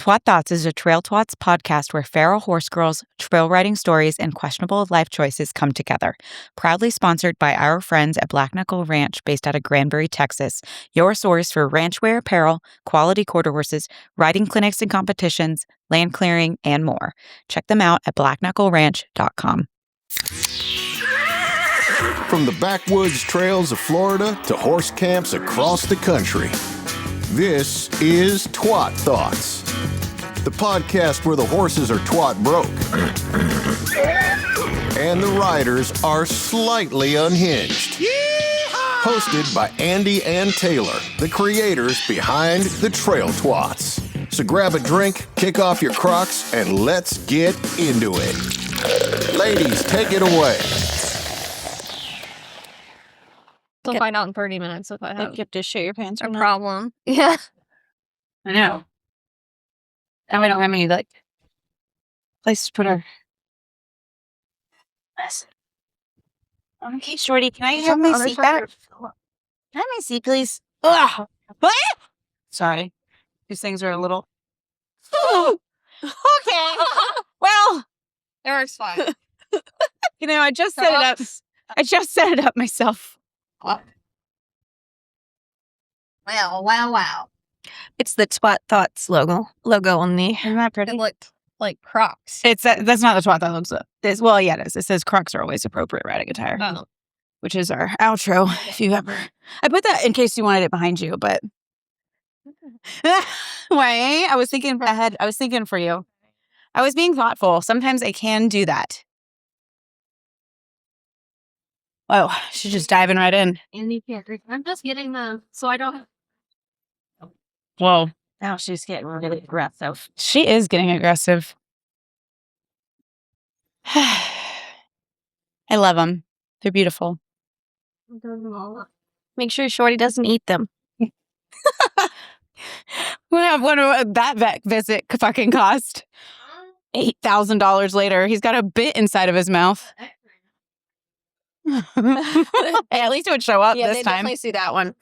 Twat Thoughts is a Trail Twats podcast where feral horse girls, trail riding stories, and questionable life choices come together. Proudly sponsored by our friends at Black Knuckle Ranch based out of Granbury, Texas, your source for ranch wear apparel, quality quarter horses, riding clinics and competitions, land clearing, and more. Check them out at blackknuckleranch.com. From the backwoods trails of Florida to horse camps across the country, this is Twat Thoughts, the podcast where the horses are twat broke and the riders are slightly unhinged. Hosted by Andi and Taylor, the creators behind the Trail Twats. So grab a drink, kick off your Crocs, and let's get into it. Ladies, take it away. We'll find out in 30 minutes if I have You have to shit your pants or a not. problem. Yeah. I know. And we don't have any, place to put our... Okay, Shorty, can I have my seat back? Can I have my seat, please? Ugh. What? Sorry. These things are a little... Okay. Well, Eric's fine. I just set it up. I just set it up myself. Wow. It's the Twat Thoughts logo on the... Isn't that pretty? It looked like Crocs. It's that's not the Twat that looks up. Well, yeah, it is. It says Crocs are always appropriate riding attire, Oh. which is our outro. If you ever, I put that in case you wanted it behind you, but wait, I was thinking ahead. I was thinking for you. I was being thoughtful. Sometimes I can do that. Whoa, she's just diving right in. I'm just getting them so I don't. Whoa, Now she's getting really aggressive. she is getting aggressive. I love them. They're beautiful. Make sure Shorty doesn't eat them. What that vet visit fucking cost? $8,000 later. He's got a bit inside of his mouth. Hey, at least it would show up Yeah, this they time. definitely see that one.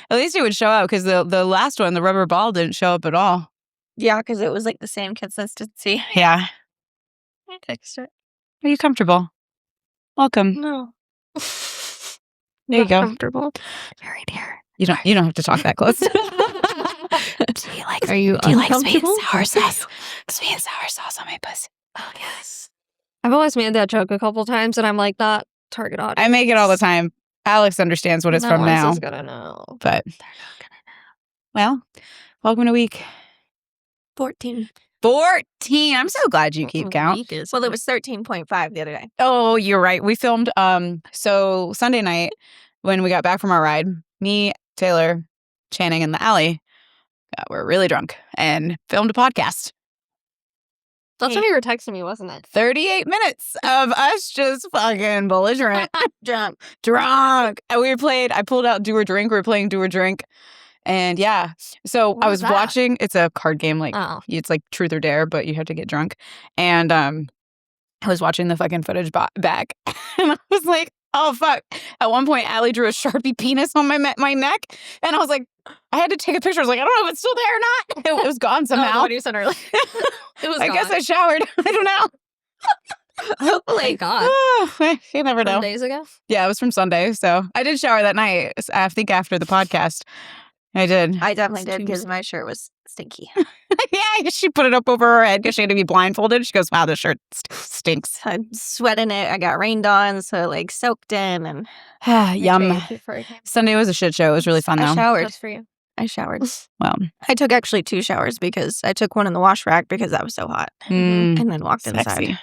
At least it would show up because the last one, the rubber ball, didn't show up at all. Yeah, because it was like the same consistency. Yeah. Fixed it. Are you comfortable? Welcome. No. There you go. Comfortable. Very dear. You don't have to talk that close. Do you like? Are you Do you like sweet uncomfortable? and sour sauce? Sweet and sour sauce on my pussy. Oh yes. I've always made that joke a couple times, and I'm like, not target audience. I make it all the time. Alex understands what it's No from one now. is gonna know. But, well, welcome to week 14. 14. I'm so glad you keep count. Well, it was 13.5 the other day. Oh, you're right. We filmed so Sunday night when we got back from our ride, me, Taylor, Channing, and the alley were really drunk and filmed a podcast. That's when you were texting me, wasn't it? 38 minutes of us just fucking belligerent. Drunk. I pulled out Do or Drink. We were playing Do or Drink. And yeah. So What I is was that? watching, it's a card game, Oh. it's like Truth or Dare, but you have to get drunk. And I was watching the fucking footage back. And I was like, oh fuck. At one point, Allie drew a Sharpie penis on my neck. And I was like, I had to take a picture. I was like, I don't know if it's still there or not. It was gone somehow. What you said earlier. It was I guess I showered. I don't know. Hopefully. God. You never know. 10 days ago? Yeah, it was from Sunday. So I did shower that night. I think after the podcast. I did. I definitely did because my shirt was stinky. Yeah, she put it up over her head because she had to be blindfolded. She goes, wow, this shirt stinks. I sweat in it. I got rained on, so it soaked in and Yum. Sunday was a shit show. It was really fun, I though. showered. Just for you. I showered. Well, I took actually 2 showers because I took one in the wash rack because that was so hot. mm, And then walked sexy. inside.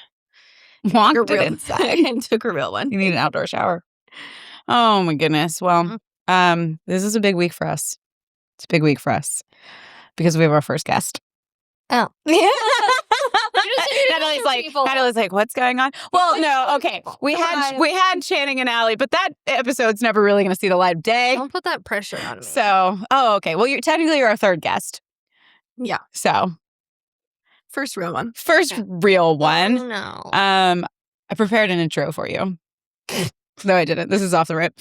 Walked Took a it real- inside. and took a real one. You need an outdoor shower. Oh, my goodness. Well, this is a big week for us. It's a big week for us because we have our first guest. Oh. Natalie's like, what's going on? Well, no, okay. We had Channing and Allie, but that episode's never really going to see the light of day. Don't put that pressure on me. So, okay. Well, you're our third guest. Yeah. So, First real one. first real one. No. I prepared an intro for you. No, I didn't. This is off the rip.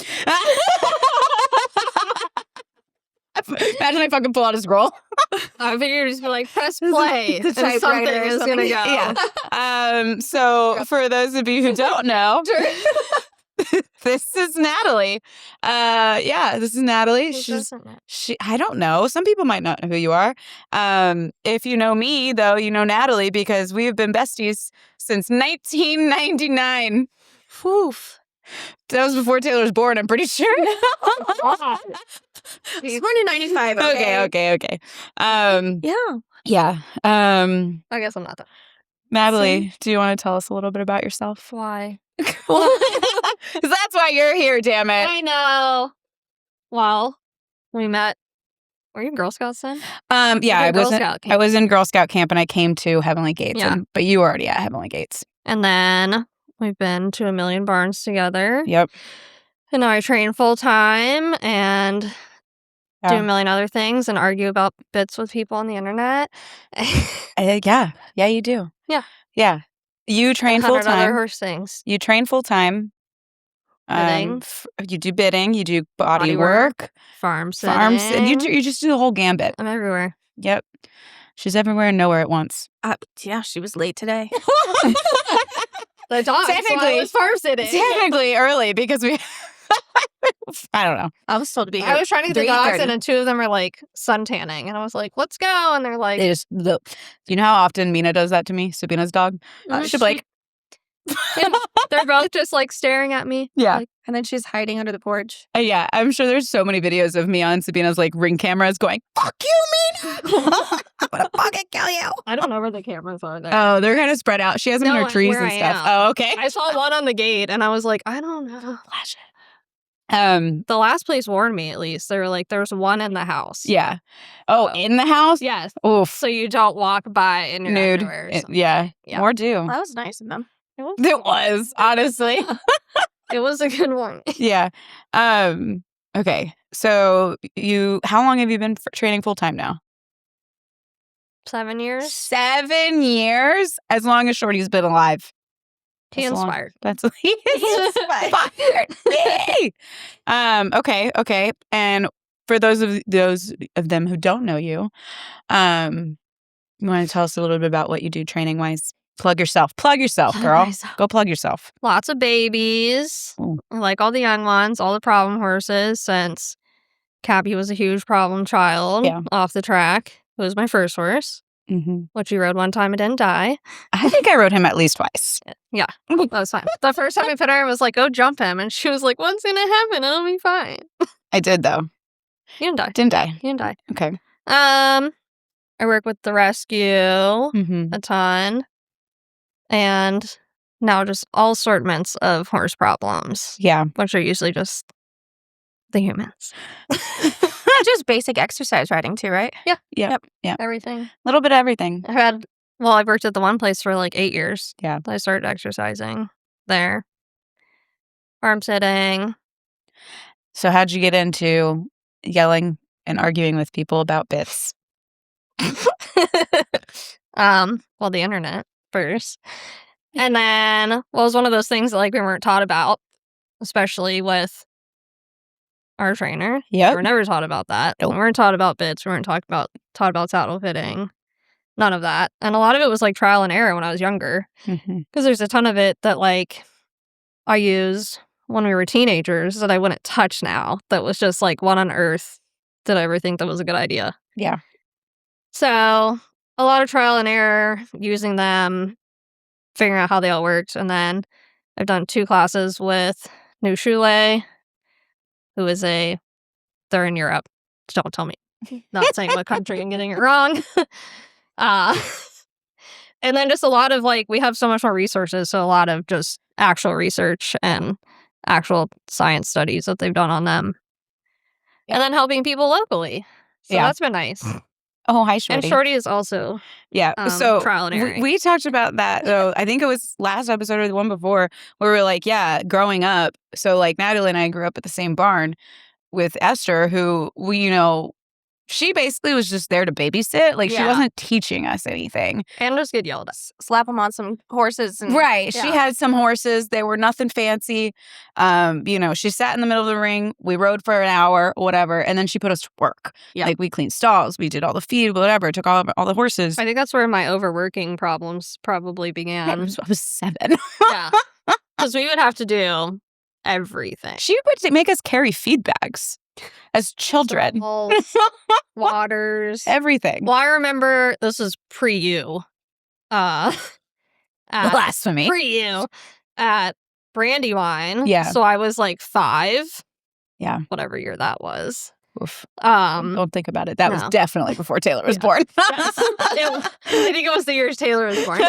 Imagine I fucking pull out a scroll. I figured you'd just be like, press play, The and something typewriter or is going to something. go. Yeah. So for those of you who don't know, this is Natalie. This is Natalie. I don't know. Some people might not know who you are. If you know me, though, you know Natalie because we have been besties since 1999. Oof. That was before Taylor was born, I'm pretty sure. He's born in 95. Okay. Yeah. Yeah. I guess I'm not that. Natalie, do you want to tell us a little bit about yourself? Why? 'Cause that's why you're here, damn it. I know. Well, we met. Were you in Girl Scouts then? Yeah, I Girl was. Scout I camp. was in Girl Scout camp, and I came to Heavenly Gates. Yeah. But you were already at Heavenly Gates. And then we've been to a million barns together. Yep. And now I train full time and do Yeah. a million other things and argue about bits with people on the internet. Yeah, you do. Yeah. You train full 100 other time. horse things. You train full time. Bidding. You do bidding. You do body Body work. work, farms, and Farms. And you just do the whole gambit. I'm everywhere. Yep. She's everywhere and nowhere at once. Yeah, she was late today. The dog. Technically- I was farm sitting. Technically early because we. I don't know. I was told to be here. I was trying to get the dogs, 3:30. and then two of them are like suntanning, and I was like, "Let's go!" And they're like, They just. You know how often Mina does that to me? Sabina's dog. She'll be like, and they're both just like staring at me. yeah. Like, And then she's hiding under the porch. Yeah, I'm sure there's so many videos of me on Sabina's like ring cameras going, "Fuck you, Mina!" I'm gonna fucking kill you. I don't know where the cameras are there. Oh, they're kind of spread out. She has them in No, her trees where and I stuff. am. Oh, okay. I saw one on the gate, and I was like, I don't know. Flash it. The last place warned me, at least. They were like, there's one in the house. Yeah. Oh, So- in the house? Yes. Oof. So you don't walk by in your Nude. underwear. or something. Yeah. Yeah. More do. Well, that was nice of them. It was, honestly. It was a good one. Yeah. Okay. So how long have you been training full time now? 7 years. 7 years? As long as Shorty's been alive. He That's long. inspired. That's he inspired me. Okay. And for those of them who don't know you, you want to tell us a little bit about what you do training wise? Plug yourself, girl. myself. Go plug yourself. Lots of babies. Ooh. I like all the young ones, all the problem horses, since Cappy was a huge problem child Yeah. off the track. It was my first horse, Mm-hmm. which he rode one time and didn't die. I think I rode him at least twice. Yeah, that was fine. The first time I put her, I was like, go jump him. And she was like, what's going to happen? It'll be fine. I did though. He didn't die. Didn't I? He didn't die. Okay. I work with the rescue Mm-hmm. a ton. And now just all assortments of horse problems, Yeah. which are usually just the humans. Just basic exercise riding too, right? Yeah. Everything. A little bit of everything. I worked at the one place for like 8 years. Yeah. I started exercising there. Farm sitting. So how'd you get into yelling and arguing with people about bits? Well, the internet first. And then, it was one of those things that like we weren't taught about, especially with our trainer. We Yep. were never taught about that. Nope. We weren't taught about bits. We weren't taught about saddle fitting. None of that. And a lot of it was like trial and error when I was younger. Mm-hmm. Because there's a ton of it that like I used when we were teenagers that I wouldn't touch now. That was just like, what on earth did I ever think that was a good idea? Yeah. So a lot of trial and error using them, figuring out how they all worked. And then I've done 2 classes with New Choulet, who is they're in Europe. Don't tell me. Not saying what country and getting it wrong. And then just a lot of like, we have so much more resources. So a lot of just actual research and actual science studies that they've done on them. And then helping people locally. So Yeah. that's been nice. Oh, hi, Shorty. And Shorty is also Yeah. So trial and error. we talked about that. So I think it was last episode or the one before where we were like, yeah, growing up. So like Natalie and I grew up at the same barn with Esther, who we, She basically was just there to babysit. Like, she Yeah. wasn't teaching us anything. And just get yelled at. Slap them on some horses. And, Right. She yeah. had some horses. They were nothing fancy. She sat in the middle of the ring. We rode for an hour, whatever. And then she put us to work. Yeah. Like, we cleaned stalls. We did all the feed, whatever. Took all the horses. I think that's where my overworking problems probably I began. was 7. Yeah. Because we would have to do everything. She would make us carry feed bags as children. Stalls, waters. Everything. Well, I remember this is pre-you. Blasphemy. Pre-you at Brandywine. Yeah. So I was like 5. Yeah. Whatever year that was. Oof. Um, Don't think about it. That was no. definitely before Taylor was Yeah. born. I think it was the year Taylor was born.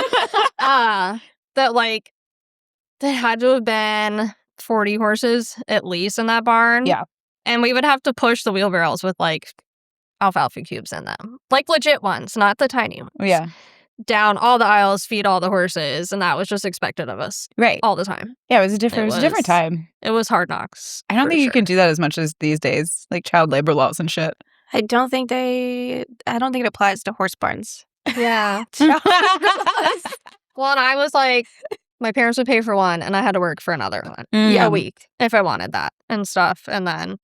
That had to have been 40 horses at least in that barn. Yeah. And we would have to push the wheelbarrows with like alfalfa cubes in them. Like legit ones, not the tiny ones. Yeah. Down all the aisles, feed all the horses, and that was just expected of us Right. all the time. Yeah, it was a different was- time. It was hard knocks. I don't for think you sure. can do that as much as these days, like child labor laws and shit. I don't think it applies to horse barns. Yeah. Well, and I was like, my parents would pay for one, and I had to work for another one Mm. a week if I wanted that and stuff. And then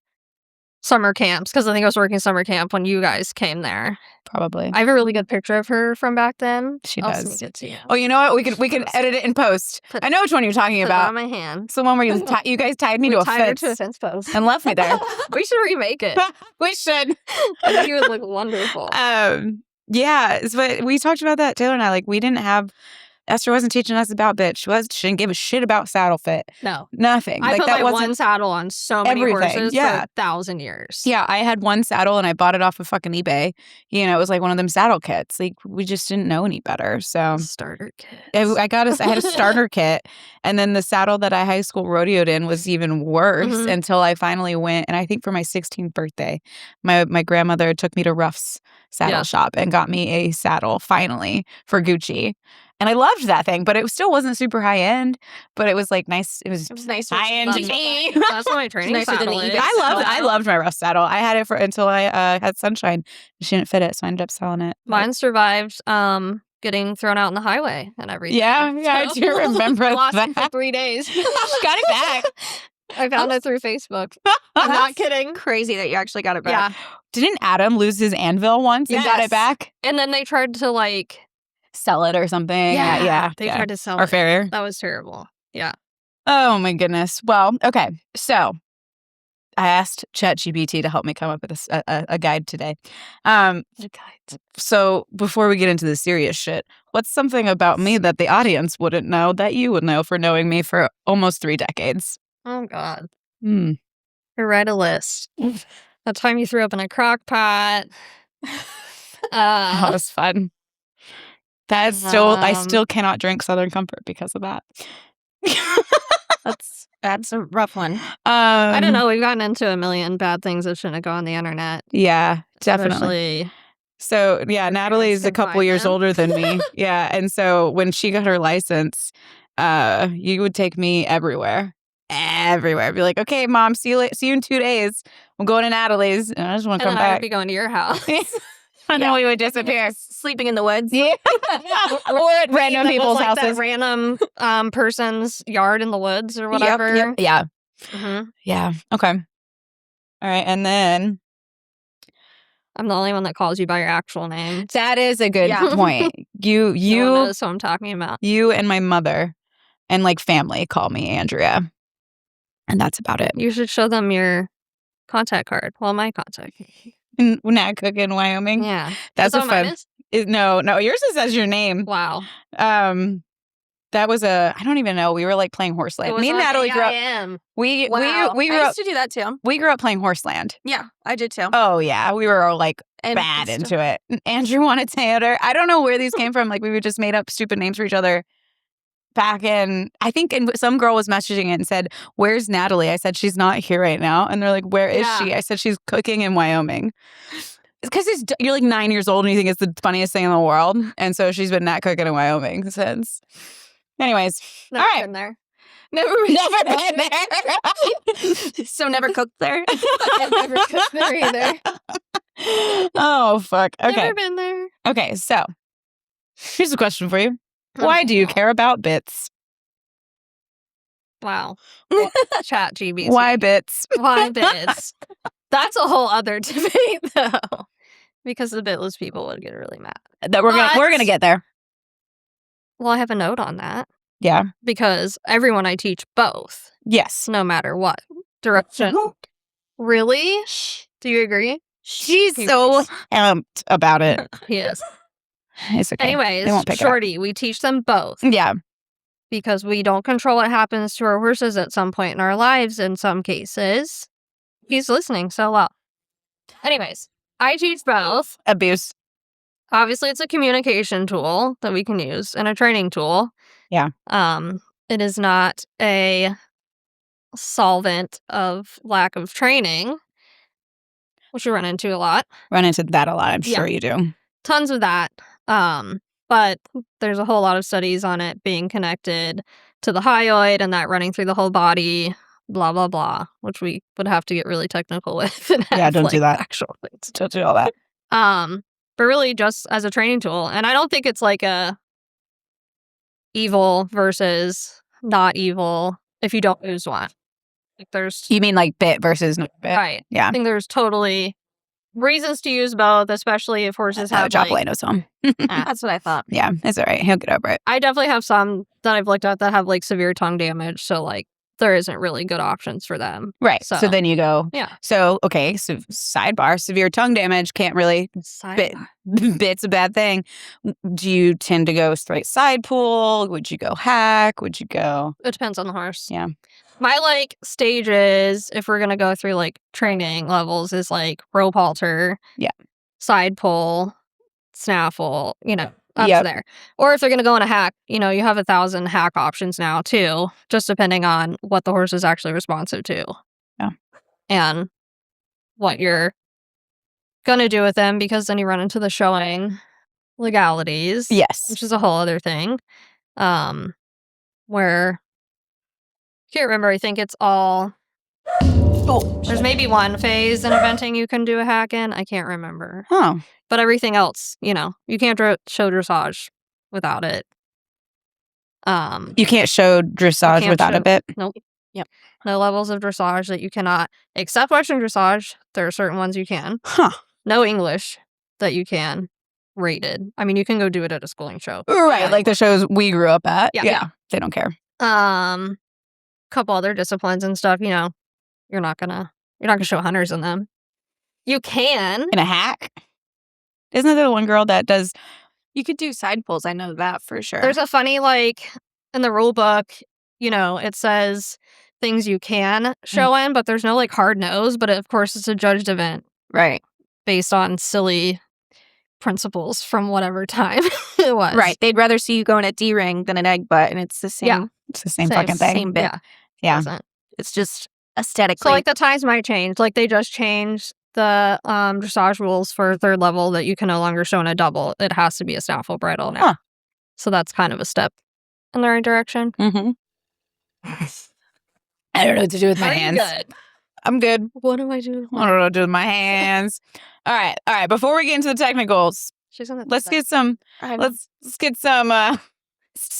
summer camps, because I think I was working summer camp when you guys came there. Probably. I have a really good picture of her from back then. She I'll does. sneak it to you. Oh, you know what? We can edit it in post. Put- I know which one you're talking Put it about. on my hand. It's the one where you guys tied me We to a tied her fence to a fence post. and left me there. We should remake it. We should. I think it would look wonderful. Yeah, but we talked about that, Taylor and I. Like, we didn't have. Esther wasn't teaching us about bitch. She didn't give a shit about saddle fit. No. Nothing. I like put that my wasn't one saddle on so many everything, horses yeah. for 1,000 years. Yeah, I had one saddle and I bought it off of fucking eBay. It was like one of them saddle kits. Like, we just didn't know any better. So Starter kit. I had a starter kit, and then the saddle that I high school rodeoed in was even worse Mhm. until I finally went. And I think for my 16th birthday, my grandmother took me to Ruff's saddle Yeah. shop and got me a saddle finally for Gucci. And I loved that thing, but it still wasn't super high end. But it was like nice. It was nicer. high end to me. That's what my training nicer than saddle the is. eBay I loved my Ruff saddle. I had it until I had Sunshine. She didn't fit it, so I ended up selling it. But- Mine survived getting thrown out on the highway and everything. Yeah, I So- do remember I lost it for that. 3 days. Got it back. I found it through Facebook. I'm not kidding. Crazy that you actually got it back. Yeah. Didn't Adam lose his anvil once and got Yes. it back? And then they tried to Sell it or something. Yeah. They tried to sell Or it. farrier. That was terrible. Yeah. Oh my goodness. Well, okay. So I asked ChatGPT to help me come up with a guide today. So before we get into the serious shit, what's something about me that the audience wouldn't know that you would know for knowing me for almost 3 decades? Oh God. Hmm. Write a list. That time you threw up in a crock pot. That was fun. That's still, I Um, still cannot drink Southern Comfort because of that. That's a rough one. I don't know. We've gotten into a million bad things that shouldn't go on the internet. Yeah, definitely. Especially So yeah, Natalie's a can couple find years them. older than me. Yeah, and so when she got her license, you would take me everywhere. I'd be like, "Okay, Mom, see you in 2 days. I'm going to Natalie's, and I just want and to come then I would back." be going to your house. And then we would disappear. Sleeping in the woods. Yeah, or at random That was people's like houses. That random person's yard in the woods or whatever. Yeah, Mhm. yeah. Okay. All right, and then I'm the only one that calls you by your actual name. that is a good Yeah. point. No one You knows who I'm talking about. and my mother and like family call me Andrea, and that's about it. You should show them your contact card. Well, my contact. In Natcook in Wyoming. Yeah. That's that a what mine fun. is? No, yours just says your name. Wow. That was I don't even know. We were like playing Horseland. It was Me and on Natalie grew up. AIM. We Wow. we I grew up. used to do that too. We grew up playing Horseland. Yeah, I did too. Oh yeah, we were all like And bad it's into it. Andrew wanted Taylor. I don't know where these came from. Like we would just made up stupid names for each other. Back in, I think, some girl was messaging it and said, "Where's Natalie?" I said, "She's not here right now." And they're like, "Where is Yeah. she?" I said, "She's cooking in Wyoming." Because you're like 9 years old and you think it's the funniest thing in the world. And so she's been not cooking in Wyoming since. Anyways, Never all right. been there. Never been there. So never cooked there. I've never cooked there either. Oh, fuck. Okay. Never been there. Okay, so here's a question for you. Why do you care about bits? Wow. Chat GBT. Why bits? Why bits? That's a whole other debate, though. Because the bitless people would get really mad. That we're gonna get there. Well, I have a note on that. Yeah. Because everyone I teach both. Yes. No matter what direction. Really? Do you agree? She's so amped about it. Yes. It's okay. Anyways, They won't pick Shorty, we teach them both. Yeah. Because we don't control what happens to our horses at some point in our lives in some cases. He's listening so well. Anyways, I teach both. Abuse. Obviously, it's a communication tool that we can use and a training tool. Yeah. It is not a solvent of lack of training, which you run into a lot. Run into that a lot, I'm sure you do. Tons of that. But there's a whole lot of studies on it being connected to the hyoid and that running through the whole body, blah, blah, blah, which we would have to get really technical with. And Yeah, don't do that. Actual things. Don't do all that. But really just as a training tool. And I don't think it's like a evil versus not evil if you don't use one. Like there's... You mean like bit versus not bit? Right. Yeah. I think there's totally reasons to use both, especially if horses have Joplin knows some. That's what I thought. Yeah, it's all right. He'll get over it. I definitely have some that I've looked at that have like severe tongue damage. So like there isn't really good options for them. Right. So then you go. Yeah. So, okay. So sidebar, severe tongue damage can't really bit's a bad thing. Do you tend to go straight side pull? Would you go hack? Would you go? It depends on the horse. Yeah. My like stages, if we're gonna go through like training levels, is like rope halter, side pull, snaffle, up to there. Or if they're gonna go in a hack, you have 1,000 hack options now too, just depending on what the horse is actually responsive to. Yeah. And what you're gonna do with them, because then you run into the showing legalities. Yes. Which is a whole other thing. Where can't remember. I think it's all. There's maybe one phase in eventing you can do a hack in. I can't remember. Oh. But everything else, you can't show dressage without it. You can't show dressage without a bit? Nope. Yep. No levels of dressage that you cannot. Except Western dressage, there are certain ones you can. Huh. No English that you can. Rated. I mean, you can go do it at a schooling show. Right, like the shows we grew up at. Yeah. They don't care. Couple other disciplines and stuff, you're not gonna show hunters in them. You can. In a hack? Isn't there the one girl that does... You could do side pulls. I know that for sure. There's a funny, in the rule book, it says things you can show in, but there's no, hard nose. But, of course, it's a judged event. Right. Based on silly principles from whatever time it was. Right. They'd rather see you go in a D-ring than an egg butt, and it's the same. Yeah. It's the same fucking thing. Same bit. Yeah. It's just aesthetically. So, the times might change. They just changed the dressage rules for third level that you can no longer show in a double. It has to be a snaffle bridle now. Huh. So that's kind of a step in the right direction. Mm-hmm. I don't know what to do with my hands. Good. I'm good. What do I do? I don't know what to do with my hands. All right. Before we get into the technicals, let's get some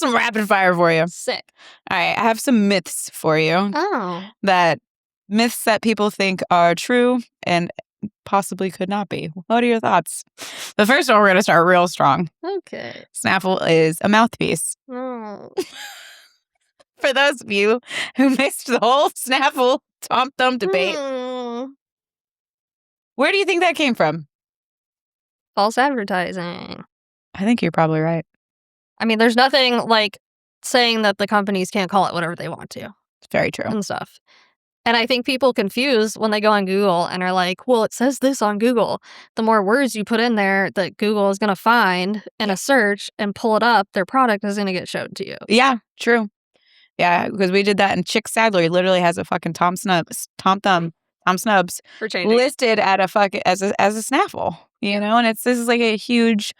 rapid fire for you. Sick. All right, I have some myths for you. Oh. Myths that people think are true and possibly could not be. What are your thoughts? The first one, we're going to start real strong. Okay. Snaffle is a mouthpiece. Oh. For those of you who missed the whole snaffle tom-thumb debate, where do you think that came from? False advertising. I think you're probably right. I mean, there's nothing saying that the companies can't call it whatever they want to. It's very true. And stuff. And I think people confuse when they go on Google and are like, well, it says this on Google. The more words you put in there that Google is going to find in a search and pull it up, their product is going to get showed to you. Yeah, true. Yeah, because we did that, and Chick Sadler literally has a fucking Tom Snubs For changing. listed at a as a snaffle, and this is a huge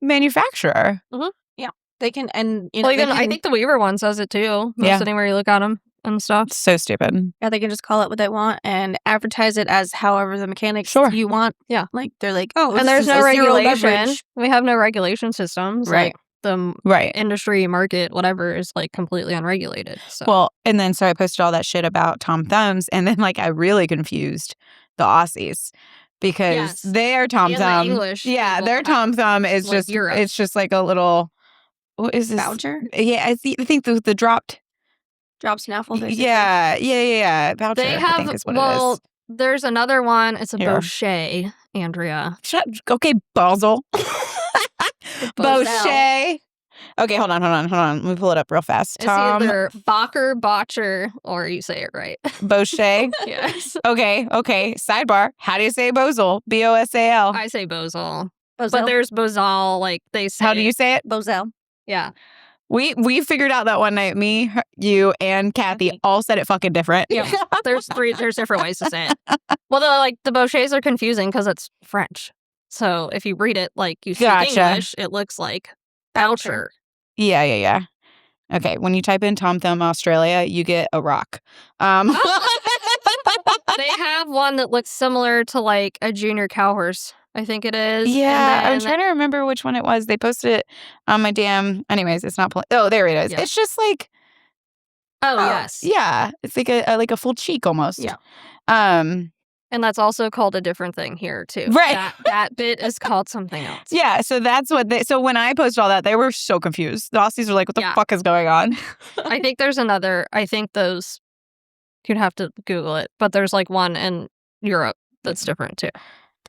manufacturer. Mm-hmm. Yeah, they can, and I think the Weaver one says it too. Most anywhere you look at them. and stuff. So stupid. Yeah, they can just call it what they want and advertise it as however the mechanics you want. Yeah. Like, they're like, oh, And there's no regulation. We have no regulation systems. Right. Like, the industry, market, whatever is like completely unregulated. So. Well, and then so I posted all that shit about Tom Thumbs, and then like I really confused the Aussies because their Tom Thumb, English their Tom Thumb is like just Europe. It's just like a little, what is this? Voucher? Yeah, I think the drop snaffle. Basically. Yeah. Voucher. They have I think is what it is. There's another one. It's a Here. Bochet, Andrea. Okay, Basel. Bochet. Okay, hold on. Let me pull it up real fast. It's either Bacher, Botcher, or you say it right. Bochet? Yes. Okay. Sidebar. How do you say Bosel? B-O-S-A-L. I say Bosel. But there's Bozal, like they say. How do you say it? Bosel. Yeah. We figured out that one night. Me, you, and Kathy all said it fucking different. Yeah. There's different ways to say it. Well, the Bochets are confusing because it's French. So if you read it like you speak English, it looks like Boucher. Yeah. Okay, when you type in Tom Thumb Australia, you get a rock. They have one that looks similar to like a junior cow horse. I think it is. Yeah, I'm trying to remember which one it was. They posted it on my damn. Anyways, it's not. Oh, there it is. Yeah. It's just like. Oh yes. Yeah, it's like a full cheek almost. Yeah. And that's also called a different thing here too. Right. That bit is called something else. Yeah. So that's what so when I posted all that, they were so confused. The Aussies were like, "What the fuck is going on?" I think there's another. I think those. You'd have to Google it, but there's like one in Europe that's different too.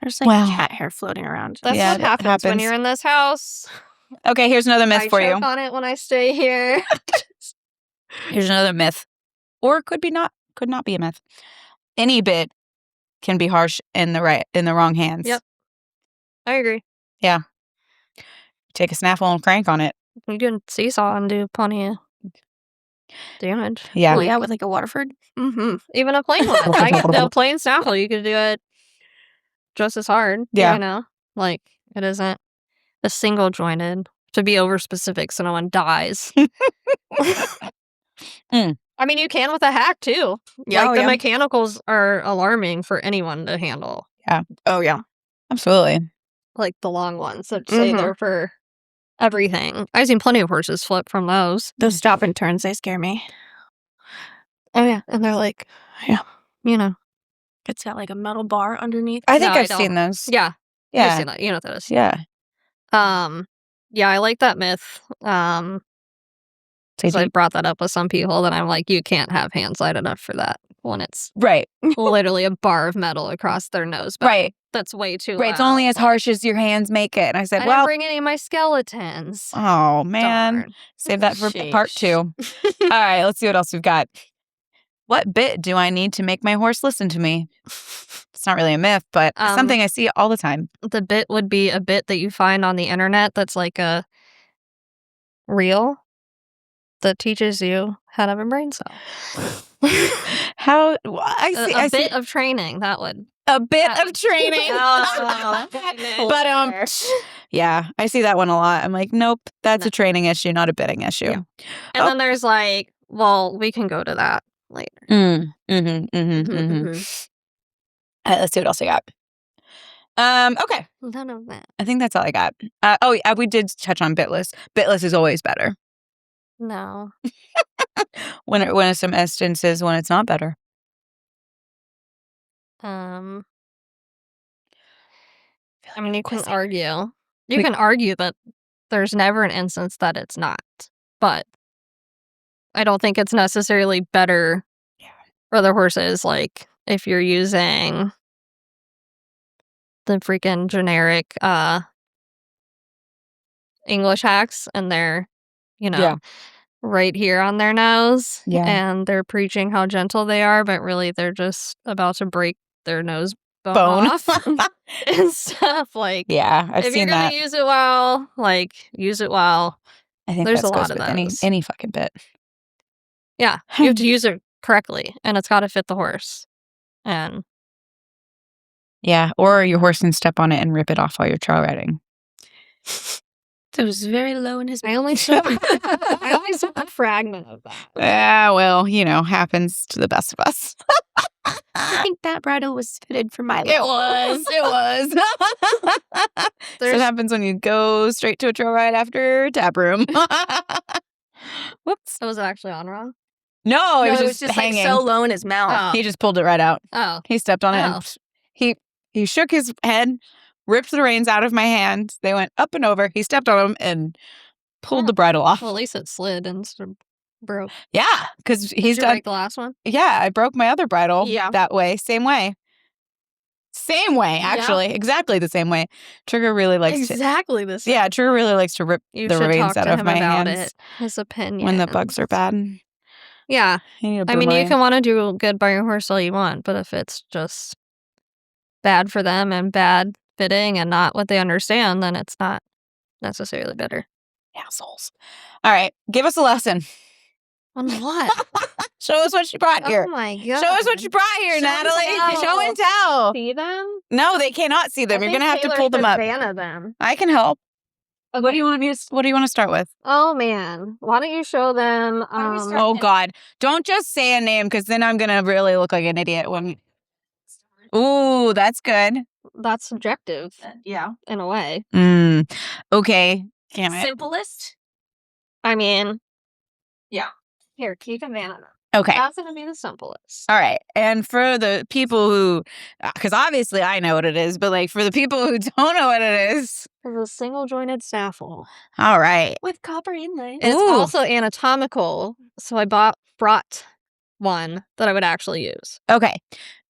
There's like cat hair floating around. That's what happens when you're in this house. Okay, here's another myth for you. I choke on it when I stay here. Here's another myth, or could not be a myth. Any bit can be harsh in the wrong hands. Yep, I agree. Yeah, take a snaffle and crank on it. You can seesaw and do plenty of damage. Yeah, with like a Waterford. Mm-hmm. Even a plain one, the plain snaffle, you could do it just as hard. Yeah, you know, like it isn't a single jointed. To be over specific, so no one dies. I mean, you can with a hack too. Yeah, like the mechanicals are alarming for anyone to handle. Yeah. Oh yeah. Absolutely. Like the long ones that say they're for everything. I've seen plenty of horses flip from those. Those stop and turns, they scare me. Oh yeah, and they're like, you know, it's got like a metal bar underneath. I think I've seen those. Yeah. I've seen that. You know what that is. Yeah. Yeah, I like that myth. So I brought that up with some people that I'm like, you can't have hands light enough for that when it's literally a bar of metal across their nose. But that's way too loud. It's only as harsh as your hands make it. And I said, I didn't bring any of my skeletons. Oh, man. Darn. Save that for part 2. All right, let's see what else we've got. What bit do I need to make my horse listen to me? It's not really a myth, but something I see all the time. The bit would be a bit that you find on the internet that's like a reel that teaches you how to have a brain cell. How? I see. Bit of training, that would. A bit of training. But yeah, I see that one a lot. I'm like, nope, that's a training issue, not a bitting issue. Yeah. And then there's like, well, we can go to that later. Let's see what else I got. Okay. None of that. I think that's all I got. We did touch on bitless. Bitless is always better. No. when in some instances when it's not better. I mean, you can argue. You can argue that there's never an instance that it's not, but I don't think it's necessarily better for the horses. Like if you're using the freaking generic English hacks and they're, right here on their nose and they're preaching how gentle they are, but really they're just about to break their nose bone off and stuff. Like, I've if seen you're gonna use it well, use it well. I think there's a lot of those. Any fucking bit. Yeah, you have to use it correctly, and it's got to fit the horse. And or your horse can step on it and rip it off while you're trail riding. It was very low in his. I only saw a fragment of that. Yeah, well, happens to the best of us. I think that bridle was fitted for my. It was. So it happens when you go straight to a trail ride after tap room. Whoops. So was it actually on wrong? No, it was just hanging. Like so low in his mouth. Oh. He just pulled it right out. Oh. He stepped on it. Oh. And he shook his head, ripped the reins out of my hand. They went up and over. He stepped on them and pulled the bridle off. Well, at least it slid instead of broke. Yeah, because he's Did you break the last one? Yeah, I broke my other bridle that way. Same way, actually. Yeah. Exactly the same way. Trigger really likes exactly the same. Yeah, Trigger really likes to rip the reins out of my hands. His opinion. When the bugs are bad. Yeah. I mean, you can want to do good by your horse all you want, but if it's just bad for them and bad fitting and not what they understand, then it's not necessarily better. Assholes. All right, give us a lesson. On what? Show us what you brought here. Oh my God. Show us what you brought here, Natalie. Show and tell. See them? No, they cannot see them. You're gonna have to pull them up. Fan of them. I can help. What do you want to start with? Oh man, why don't you show them? Oh God, don't just say a name because then I'm gonna really look like an idiot when. Ooh, that's good. That's subjective. Yeah, in a way. Okay. Damn it. Simplest. I mean, yeah. Here, keep a man of them. Okay. That's gonna be the simplest. All right. And for the people who, because obviously I know what it is, but like for the people who don't know what it is. It's a single jointed snaffle. All right. With copper inlay. It's also anatomical, so I brought one that I would actually use. Okay.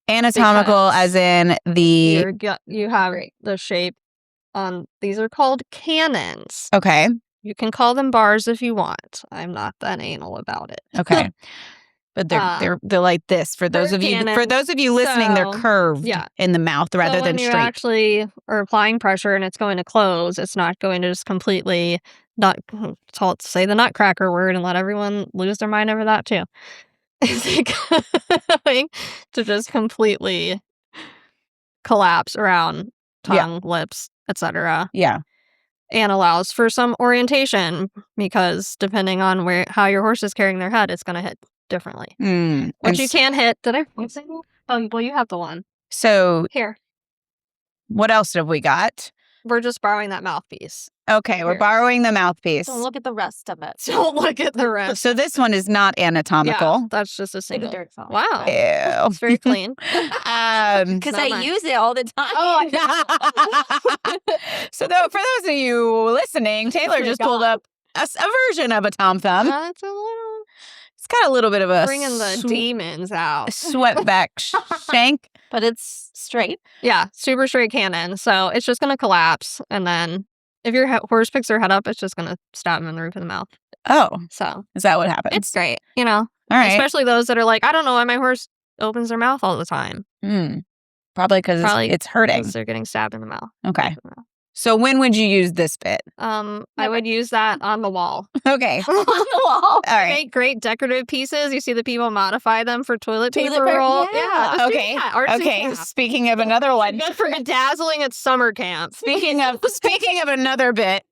Anatomical as in the. You have the shape on, these are called cannons. Okay. You can call them bars if you want. I'm not that anal about it. Okay. But they're like this for those of you listening. They're curved in the mouth rather than straight. When you actually are applying pressure and it's going to close, it's not going to just completely say the nutcracker word and let everyone lose their mind over that too. It's going to just completely collapse around tongue, lips, etc. Yeah. And allows for some orientation because depending on how your horse is carrying their head, it's going to hit differently. Which you can hit. Did I? Oh, well, you have the one. So here. What else have we got? We're just borrowing that mouthpiece. Okay, we're borrowing the mouthpiece. Don't look at the rest of it. Don't look at the rest. So this one is not anatomical. Yeah, that's just a single. Dirt phone. Wow. Ew. It's very clean. Because I use it all the time. Oh, So for those of you listening, Taylor just pulled up a version of a Tom Thumb. It's got a little bit of a bringing the demons out. Swept back shank. But it's straight. Yeah, super straight cannon. So it's just going to collapse. And then if your horse picks their head up, it's just going to stab him in the roof of the mouth. Oh. So is that what happens? It's great. All right. Especially those that are like, I don't know why my horse opens their mouth all the time. Probably because it's hurting. They're getting stabbed in the mouth. Okay. So when would you use this bit? I would use that on the wall. Okay. On the wall. All right. Make great decorative pieces. You see the people modify them for toilet paper roll. Yeah. Okay. Okay. Speaking of another one. Good for dazzling at summer camp. Speaking of another bit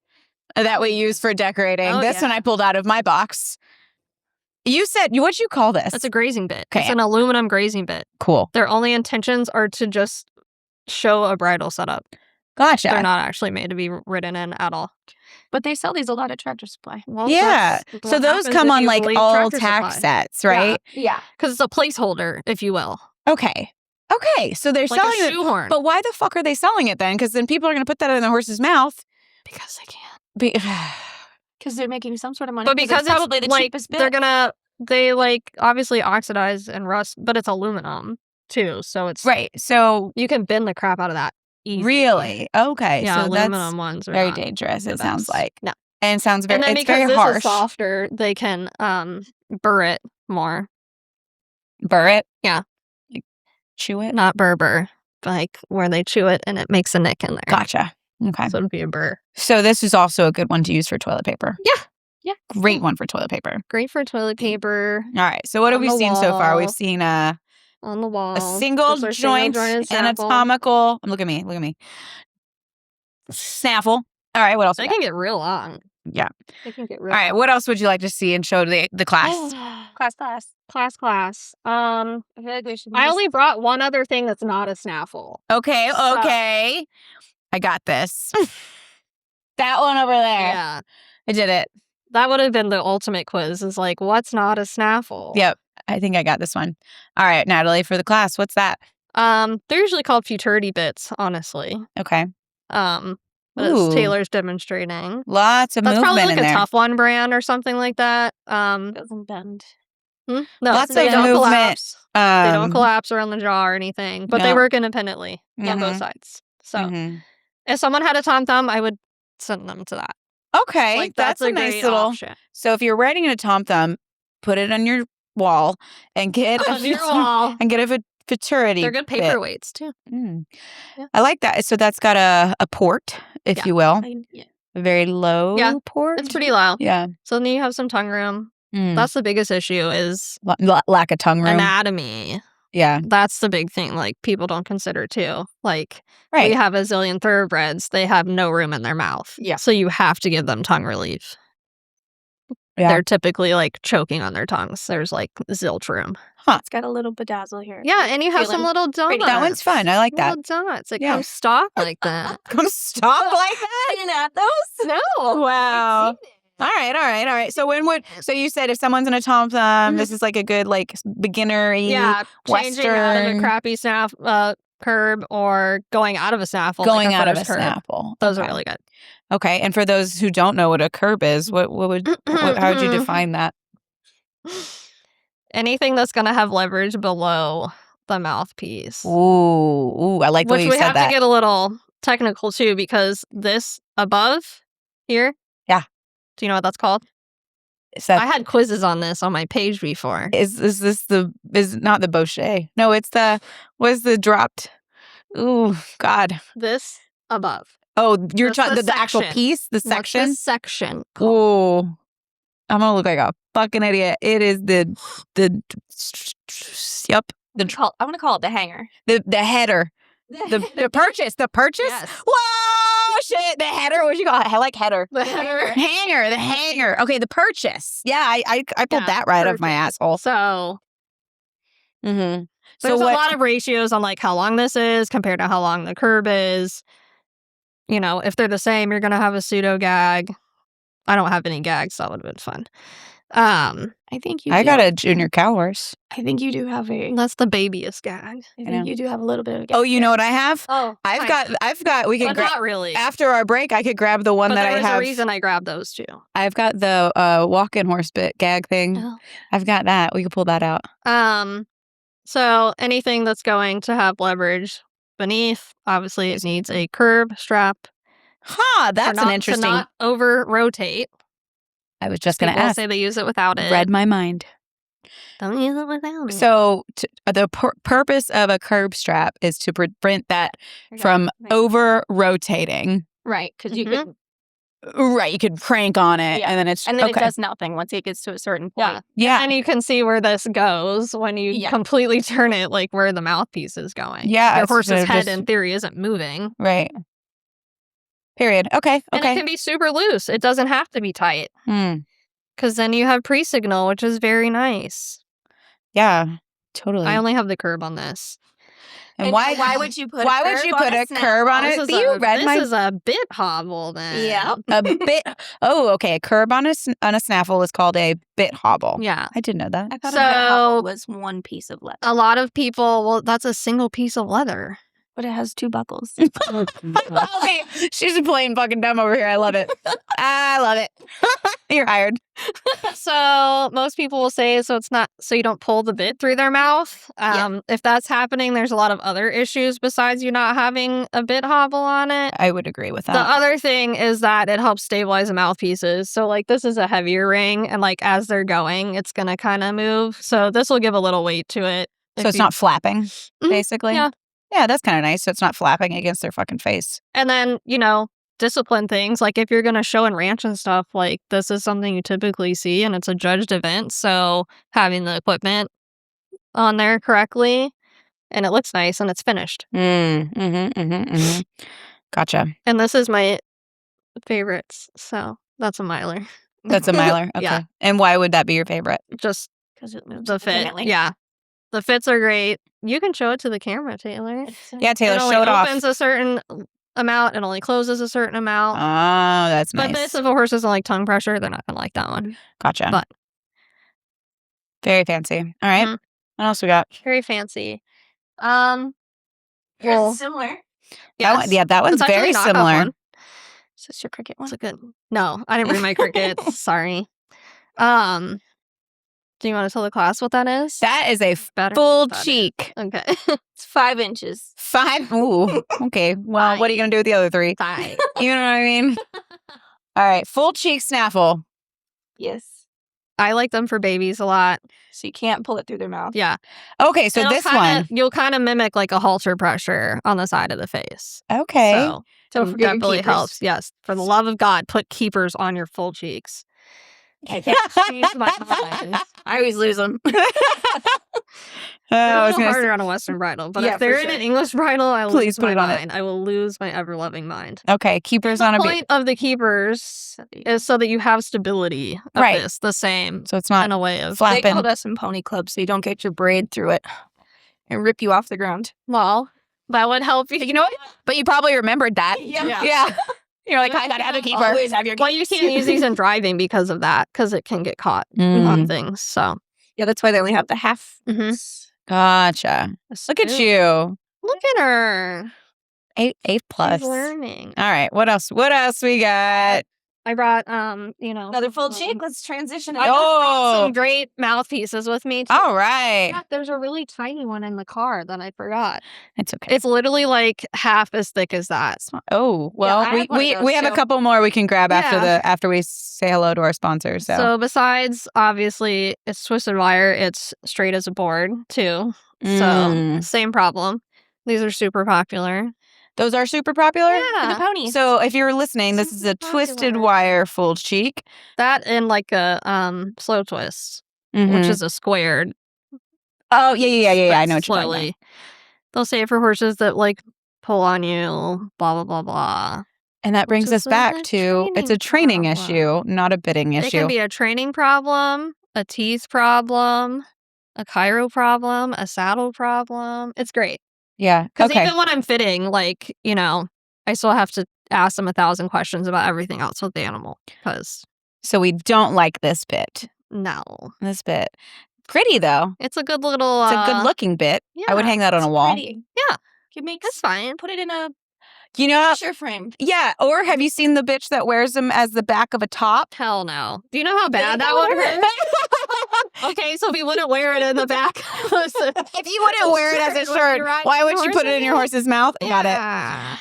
that we use for decorating, this one I pulled out of my box. You said, what'd you call this? It's a grazing bit. Okay. It's an aluminum grazing bit. Cool. Their only intentions are to just show a bridle setup. Gotcha. They're not actually made to be ridden in at all. But they sell these a lot at Tractor Supply. Well, yeah. So those come on like all tack sets, right? Yeah. Because it's a placeholder, if you will. Okay. Okay. So they're like selling a shoehorn. But why the fuck are they selling it then? Because then people are going to put that in the horse's mouth. Because they can. Because they're making some sort of money. But because it's probably the cheapest bit. They obviously oxidize and rust, but it's aluminum too. So it's right. So you can bend the crap out of that. Easy. Really? Okay. Yeah, so aluminum that's ones are very dangerous. It sounds like. No. And it sounds very. And then it's very because harsh. this is softer, they can burr it more. Burr it. Yeah. Like chew it. Not burr, like where they chew it and it makes a nick in there. Gotcha. Okay. So it'd be a burr. So this is also a good one to use for toilet paper. Yeah. Yeah. Great one for toilet paper. Great for toilet paper. All right. So what have we seen so far? We've seen on the wall. A single joint anatomical. Look at me. Snaffle. All right, what else? They can get real long. Yeah. They can get All real right, what else would you like to see and show the class? Class. I feel like we should. I only brought one other thing that's not a snaffle. Okay. So- I got this. That one over there. Yeah. I did it. That would have been the ultimate quiz, is like, what's not a snaffle? Yep. I think I got this one. All right, Natalie, for the class, what's that? They're usually called futurity bits, honestly. Okay. But it's Taylor's demonstrating. Lots of That's movement probably like in a there. Tough One brand or something like that. Doesn't bend. No, Lots they of don't movement. collapse. They don't collapse around the jaw or anything, but they No. work independently on both sides. So if someone had a Tom Thumb, I would send them to that. Okay, Like, that's a nice little option. So if you're writing in a Tom Thumb, put it on your wall and get On your wall. and get a futurity. They're good bit. paperweights too. Yeah. I like that. So that's got a port, if you will. Yeah. A very low port. It's pretty low. Yeah. So then you have some tongue room. That's the biggest issue is lack of tongue room. anatomy. Yeah. That's the big thing. Like, people don't consider too. Like, Right. we have a zillion thoroughbreds. They have no room in their mouth. Yeah. So you have to give them tongue relief. Yeah. They're typically like choking on their tongues. There's like zilch room. It's got a little bedazzle here. Yeah, and you have some Feeling little donuts. That one's fun. I like that. Little donuts. It Yeah. comes stock like that. Come stop like that. Looking at those? No. Wow. All right. So so you said if someone's in a Tom Thumb, this is like a good like beginner-y Yeah, changing out of a Western crappy curb or going out of a snaffle. going like out of a first curb. snaffle. Those Okay. are really good. Okay, and for those who don't know what a curb is, how would you define that? Anything that's going to have leverage below the mouthpiece. Ooh, I like the way Which you we said have that. to get a little technical too, because this above here. Yeah. Do you know what that's called? I had quizzes on this on my page before. Is not the Bochet? No, was the dropped? Ooh, God. This above. Oh, you're That's talking the the actual section. piece, the What's section. this section called? Ooh, I'm gonna look like a fucking idiot. It is the yep I'm gonna call it the hanger. the header, the purchase. Yes. Whoa, shit, the header. What you call it? I like header. The header. The hanger. Okay, the purchase. Yeah, I pulled that right off my asshole. So Mm-hmm. there's a lot of ratios on like how long this is compared to how long the curb is. You know, if they're the same, you're gonna have a pseudo gag. I don't have any gags, so that would have been fun. I think you. I got a junior cow horse. I think you do have a. That's the babyest gag. I think you do have a little bit of. Oh, you know what I have? Oh, I've got. We but can grab not really. after our break. I could grab the one But that there I was have. a reason I grabbed those two. I've got the walk-in horse bit gag thing. Oh. I've got that. We could pull that out. So anything that's going to have leverage beneath, obviously, it needs a curb strap. Huh, that's an interesting. To not over rotate. I was just going to People ask. say they use it without it. Read my mind. Don't use it without it. So the purpose of a curb strap is to prevent that from over rotating. Right, because you could. Right, you could crank on it, and then it does nothing once it gets to a certain point. Yeah. And you can see where this goes when you completely turn it, like where the mouthpiece is going. Yeah, Your horse's head, just- in theory, isn't moving. Right. Period. Okay. And it can be super loose. It doesn't have to be tight. Because then you have pre-signal, which is very nice. Yeah, totally. I only have the curb on this. And why would you put? Why would you put a curb on it? This is a bit hobble then. Yeah. A bit. Oh, okay. A curb on a snaffle is called a bit hobble. Yeah. I didn't know that. I thought a bit hobble was one piece of leather. A lot of people, well, that's a single piece of leather. But it has two buckles. Okay, she's playing fucking dumb over here. I love it. I love it. You're hired. So most people will say so it's not so you don't pull the bit through their mouth. If that's happening, there's a lot of other issues besides you not having a bit hobble on it. I would agree with that. The other thing is that it helps stabilize the mouthpieces. So like this is a heavier ring, and like as they're going, it's gonna kind of move. So this will give a little weight to it. So it's not flapping, basically. Yeah. Yeah, that's kind of nice. So it's not flapping against their fucking face. And then, you know, discipline things. Like if you're going to show and ranch and stuff, like this is something you typically see and it's a judged event. So having the equipment on there correctly and it looks nice and it's finished. Gotcha. And this is my favorites. So that's a miler. That's a miler. Okay. Yeah. And why would that be your favorite? Just Because it moves the fit. independently. Yeah. The fits are great. You can show it to the camera, Taylor. Yeah, Taylor, It only show it off. opens a certain amount and only closes a certain amount. Oh, that's nice. But this, if a horse doesn't like tongue pressure, they're not going to like that one. Gotcha. But very fancy. All right. Mhm. What else we got? very fancy. Well, Well, similar. That one, yes. that one's It's actually very a knockoff similar. one. Is this your cricket It's one? a good. No, I didn't bring my crickets. Sorry. Do you want to tell the class what that is? That is a Better. full Better. cheek. Okay. It's 5 inches. 5. Ooh. Okay. Well, what are you going to do with the other 3? Fine. You know what I mean? All right. Full cheek snaffle. Yes. I like them for babies a lot. So you can't pull it through their mouth. Yeah. Okay. So this one. You'll kind of mimic like a halter pressure on the side of the face. Okay. So Don't forget your definitely keepers. helps. Yes. For the love of God, put keepers on your full cheeks. I can't change my mind. I always lose them. I They're a was little gonna harder on a Western bridle, but Yeah, if they're for in sure. an English bridle, I will Please lose put my it on it. mind. I will lose my ever-loving mind. Okay. Keepers The on a point of the keepers is so that you have stability of Right. this, the same, So it's not in a way of... flapping. They called us in pony club so you don't get your braid through it and rip you off the ground. Well, that would help you. You know what? But you probably remembered that. Yeah. Yeah. You're like, I gotta have a keeper. Always have your Well, you can't use these in driving because of that, because it can get caught Mm. on things. So, Yeah, that's why they only have the half. Mhm. Gotcha. Look at you. Look at her. A plus. She's learning. All right. What else? What else we got? I brought, Another full cheek. Let's transition. I brought Oh. some great mouthpieces with me. Too. All right. Yeah, there's a really tiny one in the car that I forgot. It's okay. It's literally like half as thick as that. Oh, well, I have one of we those, have a too. couple more we can grab Yeah. after we say hello to our sponsors. So besides, obviously, it's twisted wire, it's straight as a board too. So Mm. same problem. These are super popular. Those are super popular? Yeah. The ponies. So if you're listening, this is a Super twisted popular. wire full cheek. That and like a slow twist, which Mhm. is a squared. Oh, yeah. I but know what you're talking about. slowly. They'll say it for horses that like pull on you, blah blah blah blah. And that brings Which us is back a to it's a training training problem. issue, not a bitting It issue. can be a training problem, a teeth problem, a chiro problem, a saddle problem. It's great. Yeah. Because Okay. even when I'm fitting, like, I still have to ask them 1,000 questions about everything else with the animal. Because, So we don't like this bit. no. This bit. Pretty though. It's a good little... It's a good looking bit. I would yeah, hang that on a wall. Pretty. Yeah, You make it's fine. put it in a You know, picture frame. yeah. Or have you seen the bitch that wears them as the back of a top? Hell no. Do you know how bad that would hurt? Okay, so if you wouldn't wear it in the back... If you wouldn't wear it as a shirt, why would you put it in your horse's mouth? Got it. Yeah.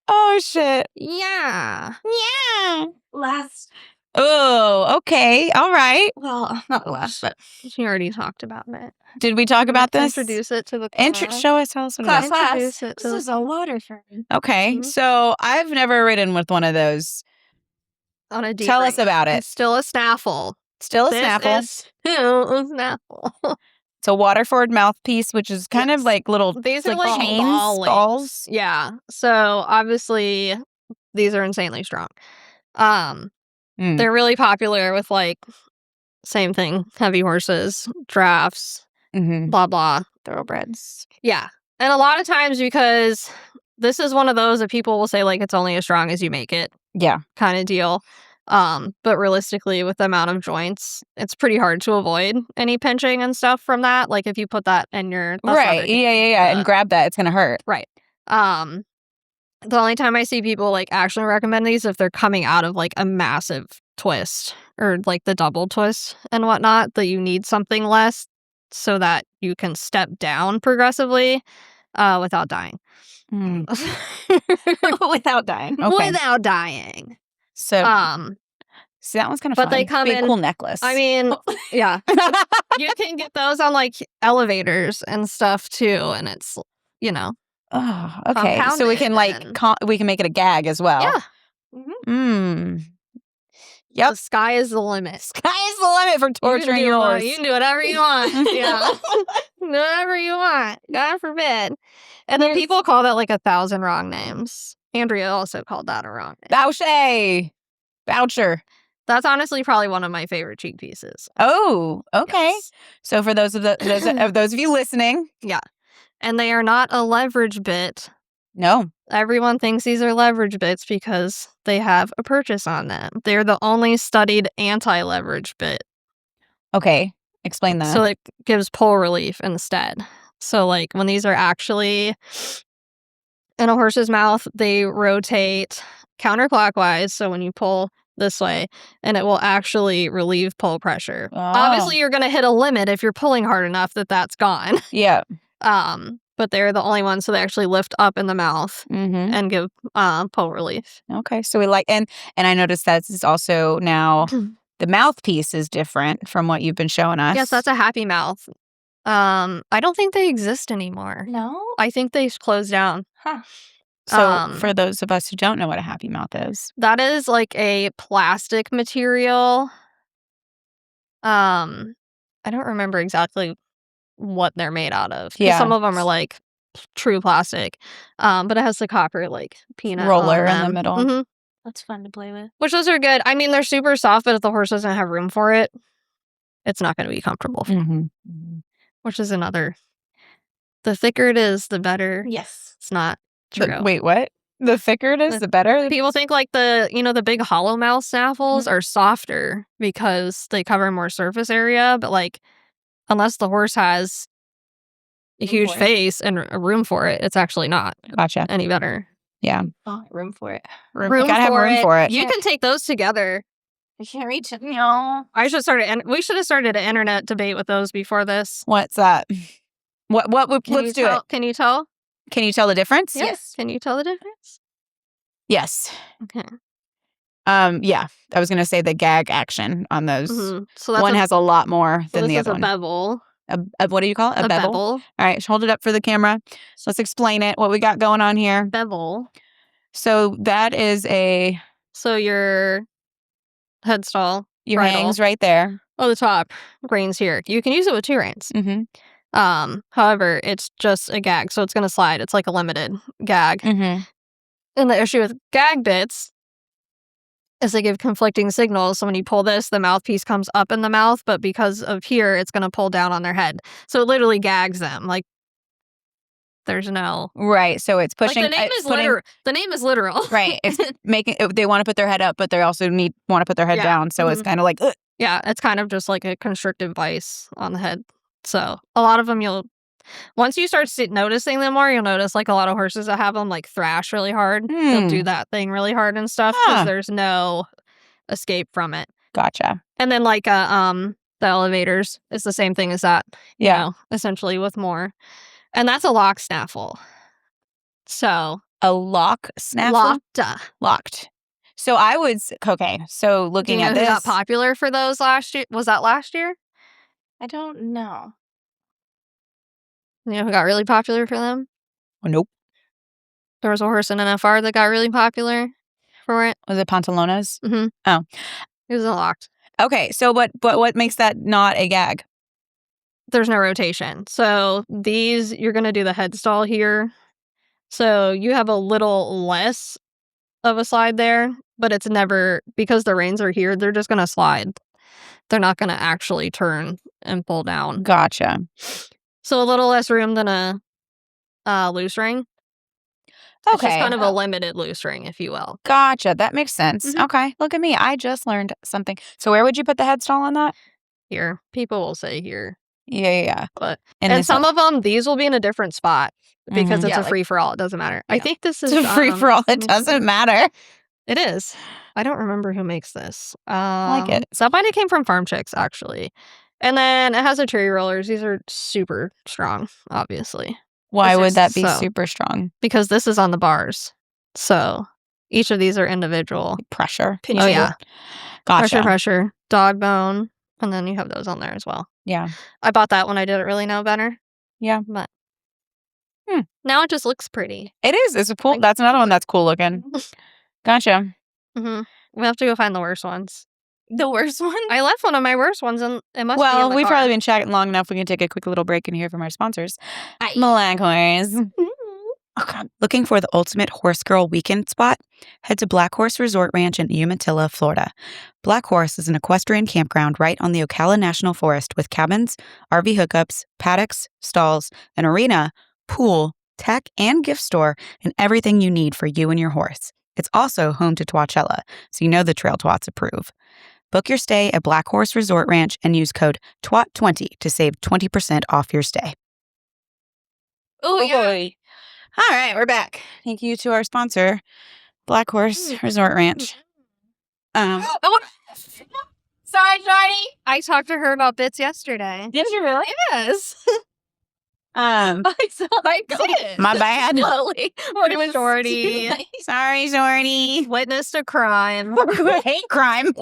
Oh, shit. Yeah. Yeah. Last. Oh, okay. All right. Well, not the last, but She already talked about it. Did we talk about this? Introduce it to the class. Show us, tell us what it is. Introduce it to This the- is a water frame. Okay. Mhm. So I've never ridden with one of those. on a deep Tell us ring. about it. It's still a snaffle. Still a This snaffle. is still a snaffle. It's a Waterford mouthpiece, which is kind of Yes. like little These are like like chains, ball links. balls. Yeah. So obviously these are insanely strong. Mm. They're really popular with like same thing, heavy horses, drafts, Mm-hmm. blah blah. Thoroughbreds. Yeah. And a lot of times because this is one of those that people will say like it's only as strong as you make it Yeah. kind of deal. But realistically with the amount of joints, it's pretty hard to avoid any pinching and stuff from that. Like if you put that in your that's not Right. a- Yeah. And grab that. It's going to hurt. Right. The only time I see people like actually recommend these if they're coming out of like a massive twist or like the double twist and whatnot, that you need something less so that you can step down progressively without dying. Mm. Without dying. Okay. Without dying. So, Um, see, that one's kind of but fun. they come Be a in- cool necklace. I mean, yeah, you can get those on like elevators and stuff too, and it's oh, okay. So we compounded can like and- we can make it a gag as well. yeah. Mm. Yep. The sky is the limit. Sky is the limit for You can torturing do your what- horse. You can do whatever you want. Yeah. Whatever you want. God forbid. And then people call that like 1,000 wrong names. Andrea also called that a wrong name. Voucher. That's honestly probably one of my favorite cheek pieces. Oh, okay. Yes. So for those of you listening, Yeah. And they are not a leverage bit. no. Everyone thinks these are leverage bits because they have a purchase on them. They're the only studied anti-leverage bit. Okay, explain that. So it gives pull relief instead. So like when these are actually in a horse's mouth, they rotate counterclockwise. So when you pull this way, and it will actually relieve pull pressure. Oh. Obviously, you're going to hit a limit if you're pulling hard enough that's gone. Yeah. But they're the only ones, so they actually lift up in the mouth and give pull relief. Okay, so we like, and I noticed that this is also now the mouthpiece is different from what you've been showing us. Yes, that's a happy mouth. I don't think they exist anymore. No? I think they closed down. Huh. So for those of us who don't know what a happy mouth is, that is like a plastic material. I don't remember exactly what they're made out of. Yeah. Some of them are like true plastic. But it has the copper like peanut roller on in the them. middle. Mhm. That's fun to play with. Which those are good. I mean, they're super soft, but if the horse doesn't have room for it, it's not going to be comfortable. Which is another. The thicker it is, the better. Yes. It's not true. Wait, what? The thicker it is, the better? People think like the big hollow mouth snaffles are softer because they cover more surface area, but like unless the horse has a huge face and a room for it, it's actually not Gotcha. any better. Yeah. Oh, room for it. You gotta have room for it. You can take those together. I can't reach it. No. We should have started an internet debate with those before this. Let's do it. Can you tell? Can you tell the difference? Yes. Can you tell the difference? Yes. Okay. Yeah. I was gonna say the gag action on those. So that's one has a lot more than the other one. This is a bevel. What do you call it? A bevel? All right, hold it up for the camera. So let's explain it, what we got going on here. Bevel. So that is your head stall. Your hangs right there. Oh, the top reins here. You can use it with 2 reins. However, it's just a gag, so it's going to slide. It's like a limited gag. And the issue with gag bits is they give conflicting signals. So when you pull this, the mouthpiece comes up in the mouth, but because of here, it's going to pull down on their head. So it literally gags them. Like there's no right. So it's pushing. Like the name is literal. Right. It's making. They want to put their head up, but they also want to put their head down. So it's kind of like. Ugh. Yeah, it's kind of just like a constrictive vice on the head. So a lot of them once you start noticing them more, you'll notice like a lot of horses that have them like thrash really hard. They'll do that thing really hard and stuff because there's no escape from it. Gotcha. And then like the elevators is the same thing as that. Yeah. You know, essentially with more. And that's a lock snaffle. So a lock snaffle? Locked. So I would so looking at this, who got popular for those last year? Was that last year? I don't know. You know who got really popular for them? Oh, nope. There was a horse in NFR that got really popular for it. Was it Pantalones? Oh. It was locked. Okay, so but what makes that not a gag? There's no rotation. So these, you're going to do the head stall here. So you have a little less of a slide there, but it's never, because the reins are here, they're just going to slide. They're not going to actually turn and pull down. Gotcha. So a little less room than a loose ring. Okay. It's just kind of a limited loose ring, if you will. Gotcha. That makes sense. Okay. Look at me. I just learned something. So where would you put the head stall on that? Here. People will say here. Yeah. But and some of them, these will be in a different spot because it's a free-for-all. It doesn't matter. Yeah. I think this is a free-for-all. It doesn't matter. It is. I don't remember who makes this. I like it. Somebody came from Farm Chicks, actually. And then it has the tree rollers. These are super strong, obviously. Why would that be super strong? Because this is on the bars. So each of these are individual. Pressure. Yeah. Gotcha. Pressure. Dog bone. And then you have those on there as well. Yeah. I bought that when I didn't really know better. Yeah. But now it just looks pretty. It is. It's a cool. That's another one that's cool looking. Gotcha. We have to go find the worst ones. The worst one? I left one of my worst ones, and it must be in the we've car. probably been chatting long enough. We can take a quick little break and hear from our sponsors. Milan Horse. Looking for the ultimate horse girl weekend spot? Head to Black Horse Resort Ranch in Umatilla, Florida. Black Horse is an equestrian campground right on the Ocala National Forest with cabins, RV hookups, paddocks, stalls, an arena, pool, tech, and gift store, and everything you need for you and your horse. It's also home to Twatchella, so you know the Trail Twats approve. Book your stay at Black Horse Resort Ranch and use code TWAT20 to save 20% off your stay. Oh, yeah. All right, we're back. Thank you to our sponsor, Black Horse Resort Ranch. Sorry, Johnny. I talked to her about bits yesterday. Did you really? Yes. My bad. Slowly. What was Shorty? Sorry, Shorty. Witnessed a crime. Hate crime.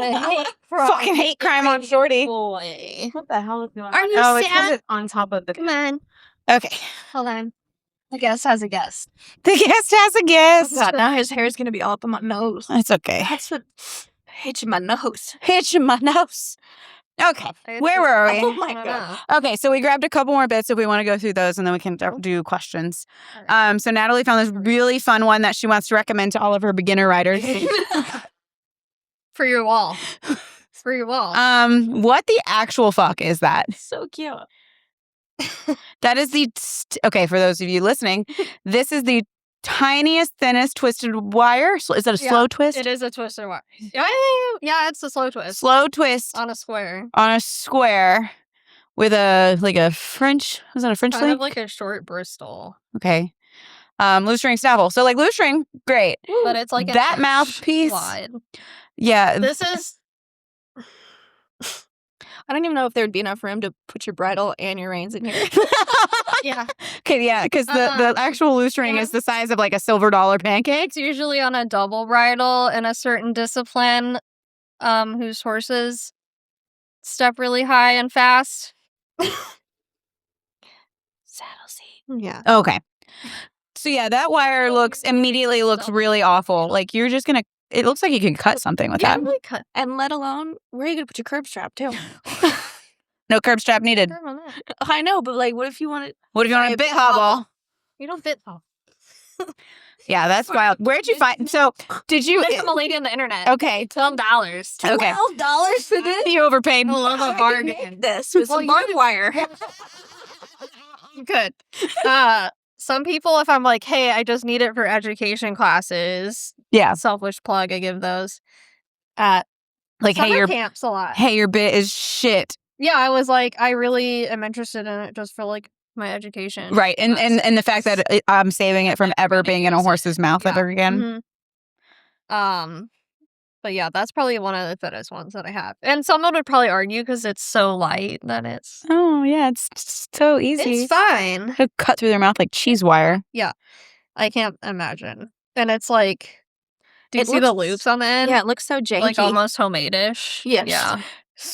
Fucking hate crime on Shorty. Boy. What the hell is going on? Are you It's 'cause sad? it's on top of the... Come on. Okay. Hold on. The guest has a guest. The guest has a guest. Oh, God, now his hair is going to be all up in my nose. It's okay. That's what hits my nose. Hit you in my nose. Okay. Where were we? Oh, my God. Okay, so we grabbed a couple more bits if we want to go through those, and then we can do questions. So Natalie found this really fun one that she wants to recommend to all of her beginner riders. For your wall. For your wall. What the actual fuck is that? So cute. That is okay, for those of you listening, this is the tiniest, thinnest twisted wire. Is that a slow twist? It is a twisted wire. Yeah, it's a slow twist. Slow twist On a square. With a French, was that a French Kind link? of like a short Bristol. Okay. Loose string snaffle. So like loose string, great. But it's like that mouthpiece. wide. Yeah. This is... I don't even know if there would be enough room to put your bridle and your reins in here. Yeah. Okay, yeah, because the actual loose string is the size of like a silver dollar pancake. It's usually on a double bridle in a certain discipline, whose horses step really high and fast. Saddle seat. Yeah. Okay. So yeah, that wire immediately looks really awful. Like you're just gonna. It looks like you can cut something with that. Really cut. And let alone, where are you going to put your curb strap, too? No curb strap needed. I know, but like, what if you want to... What if you want a bit hobble? You don't bit hobble. Yeah, that's wild. Where'd you find? So did you? I'm a lady on the internet. Okay. $12. Okay. $12 for this? You overpaid. I love a bargain. This was some barbed wire. Good. Some people, if I'm like, hey, I just need it for education classes. Yeah. Selfish plug, I give those at like, summer hey, your camps a lot. Hey, your bit is shit. Yeah, I was like, I really am interested in it just for like my education. Right, and the fact that I'm saving it from ever being in a horse's mouth ever again. Mm-hmm. But yeah, that's probably one of the fittest ones that I have. And someone would probably argue because it's so light that it's... Oh, yeah, it's so easy. It's fine. It'll cut through their mouth like cheese wire. Yeah, I can't imagine. And it's like, do you see the loops on the end? Yeah, it looks so janky. Like almost homemade-ish. Yes. Yeah.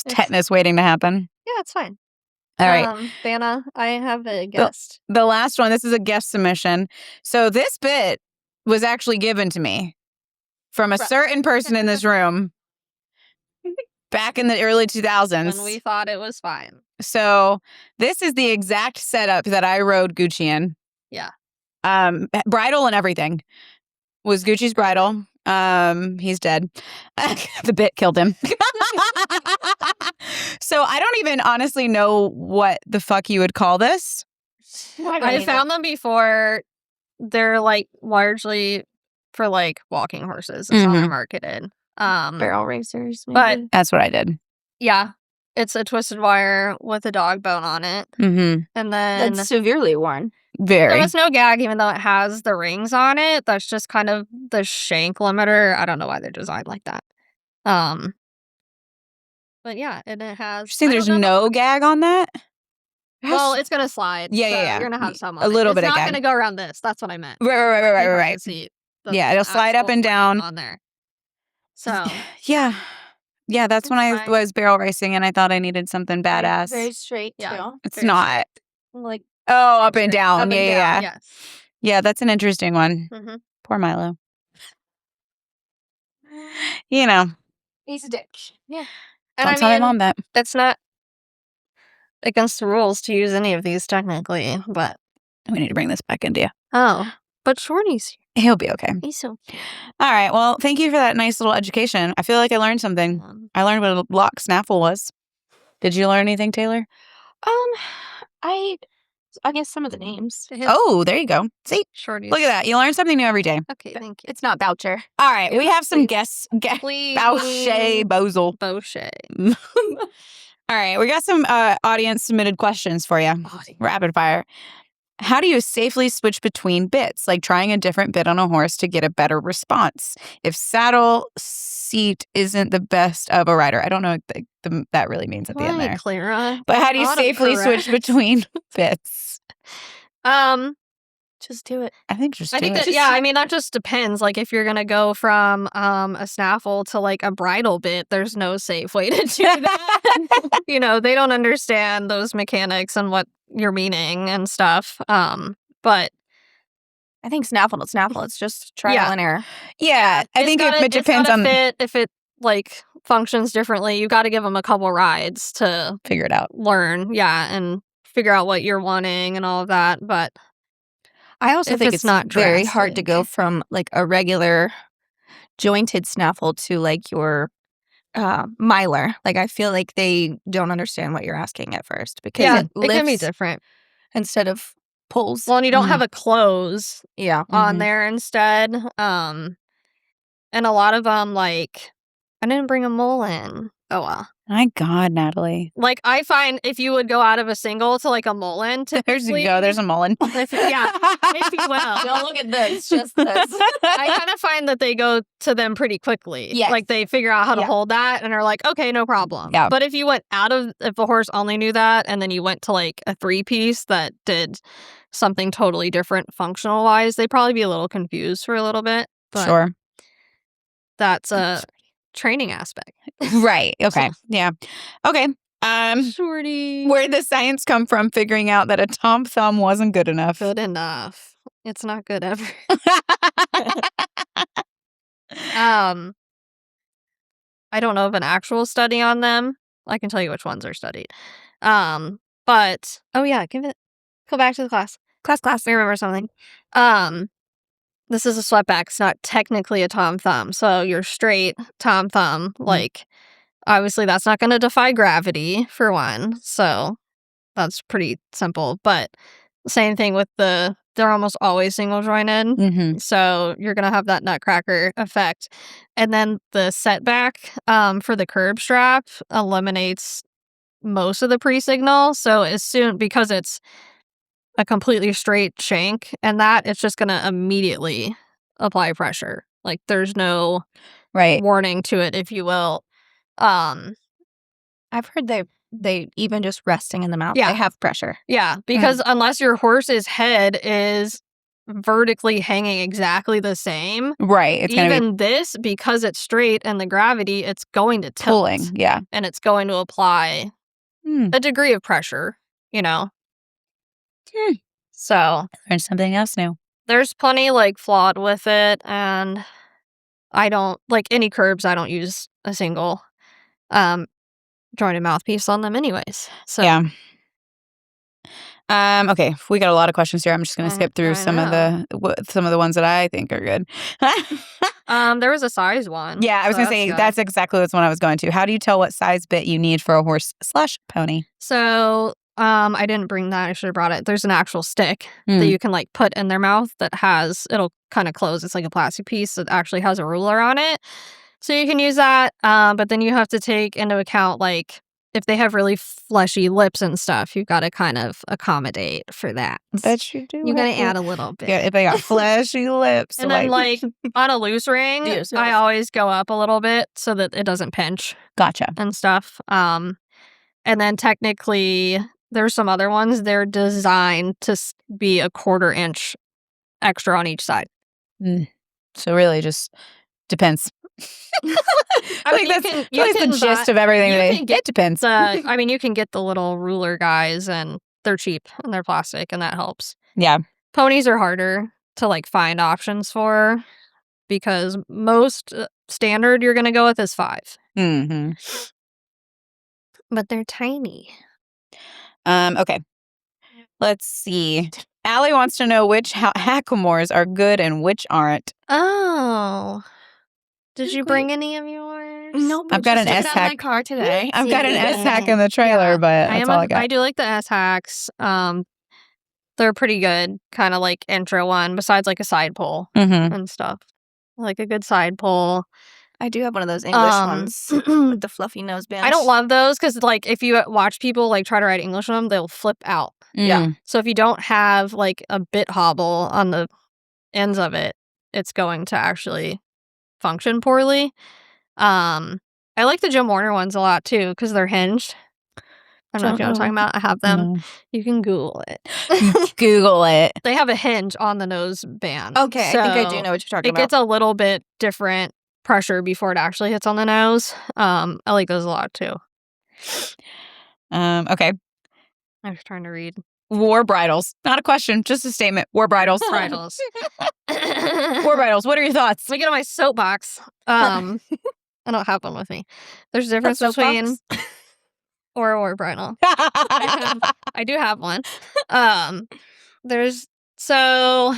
Tetanus waiting to happen. Yeah, it's fine. All right. Vanna, I have a guest. The last one, this is a guest submission. So this bit was actually given to me from a certain person in this room back in the early 2000s. And we thought it was fine. So this is the exact setup that I rode Gucci in. Yeah. Bridle and everything was Gucci's bridle. He's dead. The bit killed him. So I don't even honestly know what the fuck you would call this. I found them before. They're like largely for like walking horses. It's not marketed. Barrel racers. Maybe. But that's what I did. Yeah. It's a twisted wire with a dog bone on it. Mm-hmm. And then that's severely worn. Very. There was no gag, even though it has the rings on it. That's just kind of the shank limiter. I don't know why they're designed like that. But yeah, and it has... You're saying there's no gag on that? Well, it's gonna slide. Yeah, so yeah. You're gonna have some on a little it. bit of It's gag. not gonna go around this. That's what I meant. Right. Yeah, it'll slide up and down on there. So yeah, that's when I was barrel racing, and I thought I needed something badass. Very straight too. It's very not straight. Like up and down. Up and down. Yeah. Yes. Yeah, that's an interesting one. Mm-hmm. Poor Milo. You know, he's a dick. Yeah. Don't And tell my mom that. That's not against the rules to use any of these technically, but We need to bring this back into you. oh, But Shorty's He'll be okay. he's so cute. All right. Well, thank you for that nice little education. I feel like I learned something. I learned what a lock snaffle was. Did you learn anything, Taylor? I guess some of the names. Oh, there you go. See? Shorty's. Look at that. You learn something new every day. Okay, thank you. It's not voucher. All right. We have some Please. guests. Please. Boucher Bozel. Boucher. All right. We got some audience submitted questions for you. Rapid fire. How do you safely switch between bits, like trying a different bit on a horse to get a better response? If saddle seat isn't the best of a rider. I don't know what that really means at the end there. Clara. But how do you safely switch between bits? Just do it. I think just do it. I mean, that just depends. Like, if you're going to go from a snaffle to, like, a bridle bit, there's no safe way to do that. You know, they don't understand those mechanics and what you're meaning and stuff. But I think snaffle to snaffle, it's just trial and error. Yeah, I think it depends on if it, like, functions differently. You got to give them a couple rides to figure it out. Learn, and figure out what you're wanting and all of that. But I also think it's not very hard to go from like a regular jointed snaffle to like your miler. Like I feel like they don't understand what you're asking at first because it can be different instead of pulls. Well, and you don't have a close on there instead. And a lot of them, like, I didn't bring a mole in. Oh well. My God, Natalie. Like, I find if you would go out of a single to like a Mullen, there's you go. There's a Mullen. If you will. Don't look at this. Just this. I kind of find that they go to them pretty quickly. Yes. Like they figure out how to hold that and are like, okay, no problem. Yeah. But if you went if a horse only knew that and then you went to like a 3-piece that did something totally different functional wise, they'd probably be a little confused for a little bit. But sure. That's a training aspect. Right. Okay. Yeah. Okay. Shorty. Where did the science come from figuring out that a tom thumb wasn't good enough? Good enough. It's not good ever. I don't know of an actual study on them. I can tell you which ones are studied. But go back to the class. Class. We remember something. This is a sweatback. It's not technically a tom thumb. So your straight tom thumb, like, obviously that's not going to defy gravity for one. So that's pretty simple. But same thing with they're almost always single jointed. Mm-hmm. So you're going to have that nutcracker effect. And then the setback for the curb strap eliminates most of the pre-signal. So because it's a completely straight shank and that, it's just going to immediately apply pressure. Like there's no warning to it, if you will. I've heard they even just resting in the mouth, they have pressure. Yeah, because unless your horse's head is vertically hanging exactly the same, right? It's even this, because it's straight and the gravity, it's going to tilt. Pulling, yeah, and it's going to apply a degree of pressure. You know. So there's something else new. There's plenty like flawed with it, and I don't like any curbs. I don't use a single jointed mouthpiece on them, anyways. So yeah. Okay, we got a lot of questions here. I'm just going to skip through some of the ones that I think are good. There was a size one. Yeah, I was going to say that's exactly what's one I was going to. How do you tell what size bit you need for a horse/pony? So I didn't bring that. I should have brought it. There's an actual stick that you can like put in their mouth that it'll kind of close. It's like a plastic piece that actually has a ruler on it. So you can use that. But then you have to take into account like if they have really fleshy lips and stuff, you've got to kind of accommodate for that. Bet you do. You got to add a little bit. Yeah, if they got fleshy lips. And then like on a loose ring, I always go up a little bit so that it doesn't pinch. Gotcha. And stuff. And then technically there's some other ones. They're designed to be a 1/4 inch extra on each side. So really just depends. I think that's the gist of everything. It depends. I mean, you can get the little ruler guys, and they're cheap, and they're plastic, and that helps. Yeah. Ponies are harder to, like, find options for because most standard you're going to go with is 5. Mm-hmm. But they're tiny. Okay. Let's see. Allie wants to know which hackamores are good and which aren't. Oh. Did you bring any of yours? Nope. I've got an S hack in my car today. I've got an S hack in the trailer, but that's all I got. I do like the S hacks. They're pretty good. Kind of like intro one, besides like a side pull and stuff. Like a good side pull. I do have one of those English ones with the fluffy nose bands. I don't love those because, like, if you watch people like try to ride English on them, they'll flip out. Yeah. So if you don't have like a bit hobble on the ends of it, it's going to actually function poorly. I like the Jim Warner ones a lot too because they're hinged. I don't know if you know what I'm talking about. I have them. No. You can Google it. Google it. They have a hinge on the nose band. Okay, so I think I do know what you're talking about. It gets a little bit different pressure before it actually hits on the nose. I like those a lot too. Okay. I was trying to read. War bridles. Not a question, just a statement. War bridles. Bridles. War bridles. What are your thoughts? Let me get on my soapbox. I don't have one with me. There's a difference between or a war bridle. I do have one. So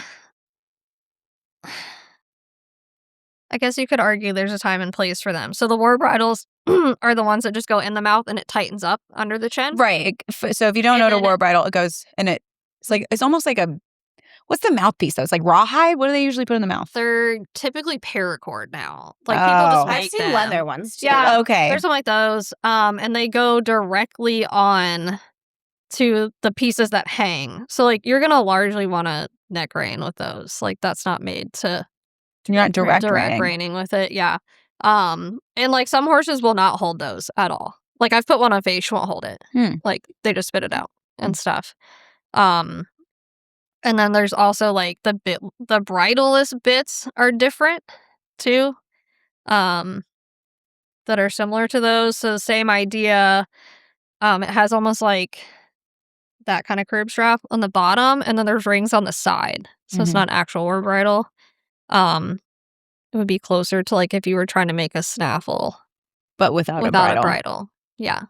I guess you could argue there's a time and place for them. So the war bridles are the ones that just go in the mouth and it tightens up under the chin. Right. So if you don't know what a war bridle, it goes and it's almost like what's the mouthpiece though? It's like rawhide. What do they usually put in the mouth? They're typically paracord now. Like people just make I've seen leather ones too. Yeah. Okay. There's some like those. And they go directly on to the pieces that hang. So like you're gonna largely want a neck rein with those. Like that's not made to. You're not direct reining with it, yeah. And like some horses will not hold those at all. Like I've put one on face, she won't hold it. Like they just spit it out and stuff. And then there's also like the bridleless bits are different too. That are similar to those. So same idea. It has almost like that kind of curb strap on the bottom, and then there's rings on the side. So it's not actual war bridle. It would be closer to like if you were trying to make a snaffle, but without a bridle. Yeah.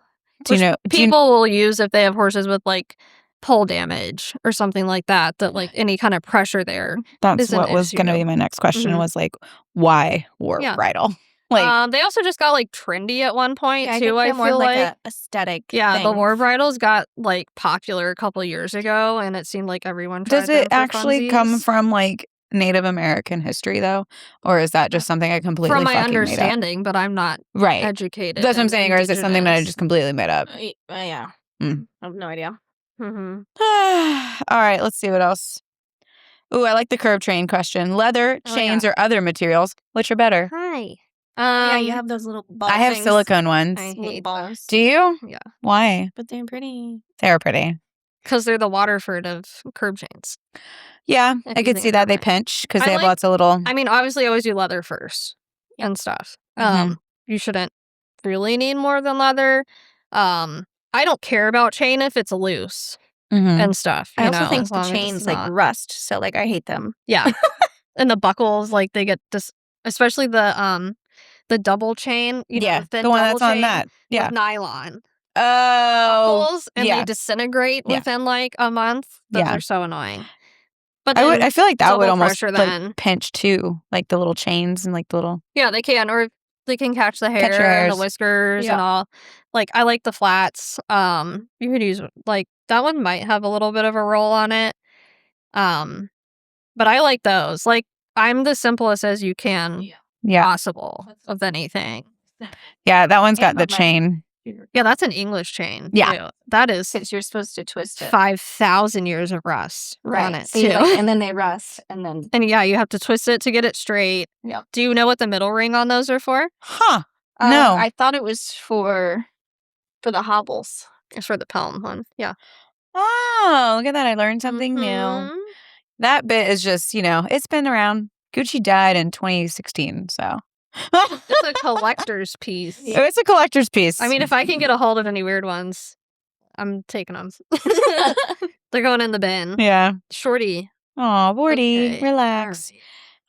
People will use if they have horses with like pole damage or something like that. That like any kind of pressure there. That's what was going to be my next question. Was like, why war bridle? Like they also just got like trendy at one point too. I feel like a aesthetic. Yeah, thing. the war bridles got like popular a couple years ago, and it seemed like everyone tried. Does it actually come from like Native American history though, or is that just something I completely from my fucking understanding? But I'm not educated. That's what I'm saying, or is it something that I just completely made up? Yeah, I have no idea. All right, let's see what else. Ooh, I like the curb train question. Leather, chains, or other materials, which are better? Hi. Yeah, you have those little ball I have things. silicone ones. I hate balls. Do you? Yeah. Why? But they're pretty. They're pretty. Because they're the Waterford of curb chains. Yeah, I could see that. They pinch because they have lots of little. I mean, obviously, always do leather first and stuff. You shouldn't really need more than leather. I don't care about chain if it's loose and stuff. I also think the chains like rust, so like I hate them. Yeah, and the buckles like they get especially the double chain. You know, the one that's on that. Yeah, with nylon. Buckles, and they disintegrate within like a month. Those are so annoying. But I feel like that would almost like pinch too, like the little chains and like the little. Yeah, they can, or they can catch the hair and the whiskers and all. Like I like the flats. You could use like that one might have a little bit of a roll on it. But I like those. Like I'm the simplest as you can possible of anything. Yeah, that one's got the chain. Yeah, that's an English chain. Yeah. Too. That is. Because you're supposed to twist it. 5,000 years of rust on it, too. And then they rust. And yeah, you have to twist it to get it straight. Yeah. Do you know what the middle ring on those are for? Huh. No. I thought it was for the hobbles. It's for the Pelham one. Yeah. Oh, look at that. I learned something new. That bit is just, it's been around. Gucci died in 2016, so. It's a collector's piece. It's a collector's piece. I mean, if I can get a hold of any weird ones, I'm taking them. They're going in the bin. Yeah. Shorty. Oh, Bordy, Okay. relax.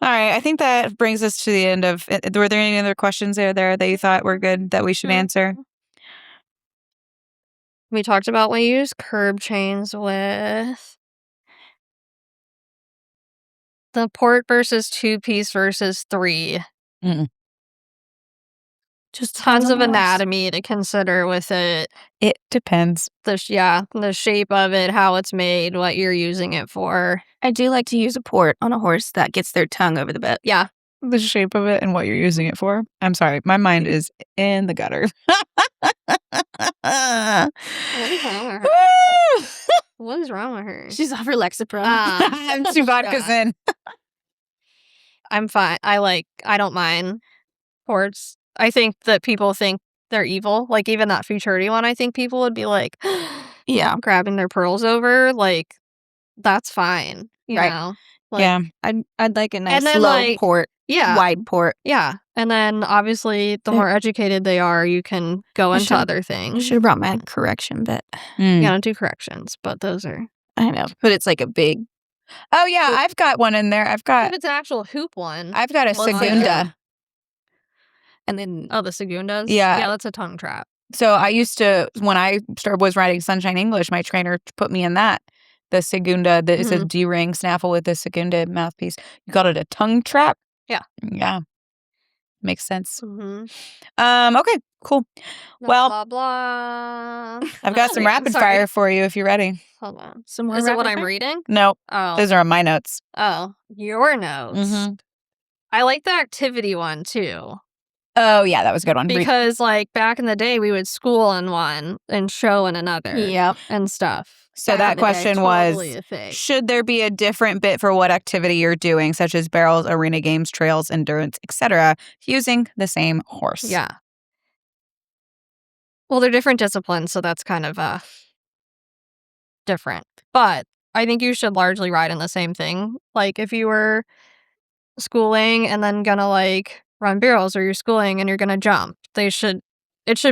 All right. I think that brings us to the end of. Were there any other questions there that you thought were good that we should answer? We talked about what you use curb chains with. The port versus 2-piece versus 3. Mm-mm. Just tons of anatomy to consider with it. It depends. The shape of it, how it's made, what you're using it for. I do like to use a port on a horse that gets their tongue over the bit. Yeah. The shape of it and what you're using it for. I'm sorry. My mind is in the gutter. What is wrong with her? She's off her Lexapro. I'm 2 vodkas in. I'm fine. I don't mind ports. I think that people think they're evil. Like, even that futurity one, I think people would be like, yeah, grabbing their pearls over. Like, that's fine. You right. know? Like, Yeah. I'd like a nice then, low port. Yeah. Wide port. Yeah. And then, obviously, the more educated they are, you can go into other I things. should have brought my correction bit. You gotta do corrections, but those are... I know. But it's like a big... Oh, yeah. I've got one in there. If it's an actual hoop one. I've got a segunda. And then... Oh, the segundas? Yeah. Yeah, that's a tongue trap. So I used to, when I was writing Sunshine English, my trainer put me in that. The segunda, it says D-ring snaffle with the segunda mouthpiece. You called it a tongue trap? Yeah. Yeah. Makes sense. Mm-hmm. Okay, cool. Blah, blah, blah. I've got some rapid fire for you if you're ready. Hold on. Some more Is it what I'm fire? reading? Nope. Oh. Those are on my notes. Oh, your notes. Mm-hmm. I like the activity one, too. Oh, yeah, that was a good one. Because, like, back in the day, we would school in one and show in another. Yep. And stuff. So that question was, totally should there be a different bit for what activity you're doing, such as barrels, arena games, trails, endurance, etc., using the same horse? Yeah. Well, they're different disciplines, so that's kind of different. But I think you should largely ride in the same thing. Like, if you were schooling and then gonna, like, run barrels, or you're schooling and you're gonna jump, it should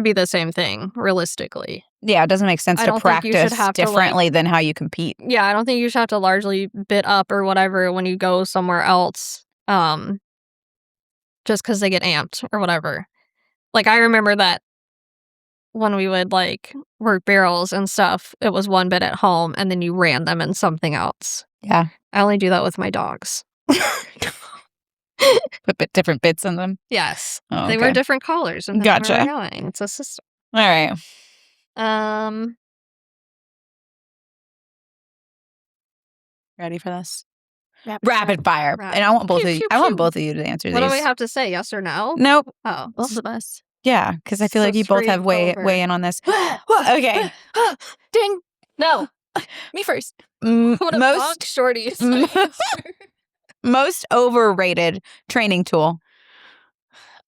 be the same thing, realistically. Yeah, it doesn't make sense to practice differently than how you compete. Yeah, I don't think you should have to largely bit up or whatever when you go somewhere else, just because they get amped or whatever. Like, I remember that when we would, like, work barrels and stuff, it was one bit at home, and then you ran them in something else. Yeah. I only do that with my dogs. Put different bits in them? Yes. Oh, they wear different collars. And gotcha. Where we're going. It's a system. All right. Ready for this? Rapid fire. And I want both of you. I want both of you to answer these. What do we have to say? Yes or no? Nope. Oh, both of us. Yeah, because I feel like you both have weigh in on this. Okay. Ding. No. Me first. What a most shorties. Most overrated training tool.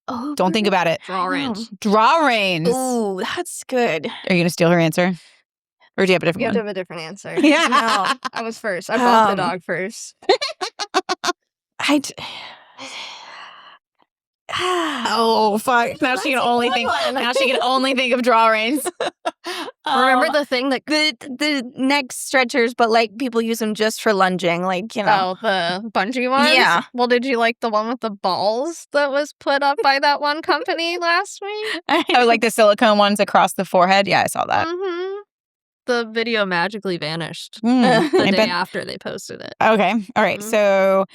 Oh, don't think about it. Draw reins. Draw reins. Ooh, that's good. Are you going to steal her answer? Or do you have a different one? You have to have a different answer. Yeah. No, I was first. I bought the dog first. Oh, fuck. Now she can only think. Now she can only think of draw reins. Remember the thing that the neck stretchers, but like people use them just for lunging, like, you know. Oh, the bungee ones? Yeah. Well, did you like the one with the balls that was put up by that one company last week? Oh, like the silicone ones across the forehead? Yeah, I saw that. Mm-hmm. The video magically vanished the day after they posted it. Okay. All right. Mm-hmm. So,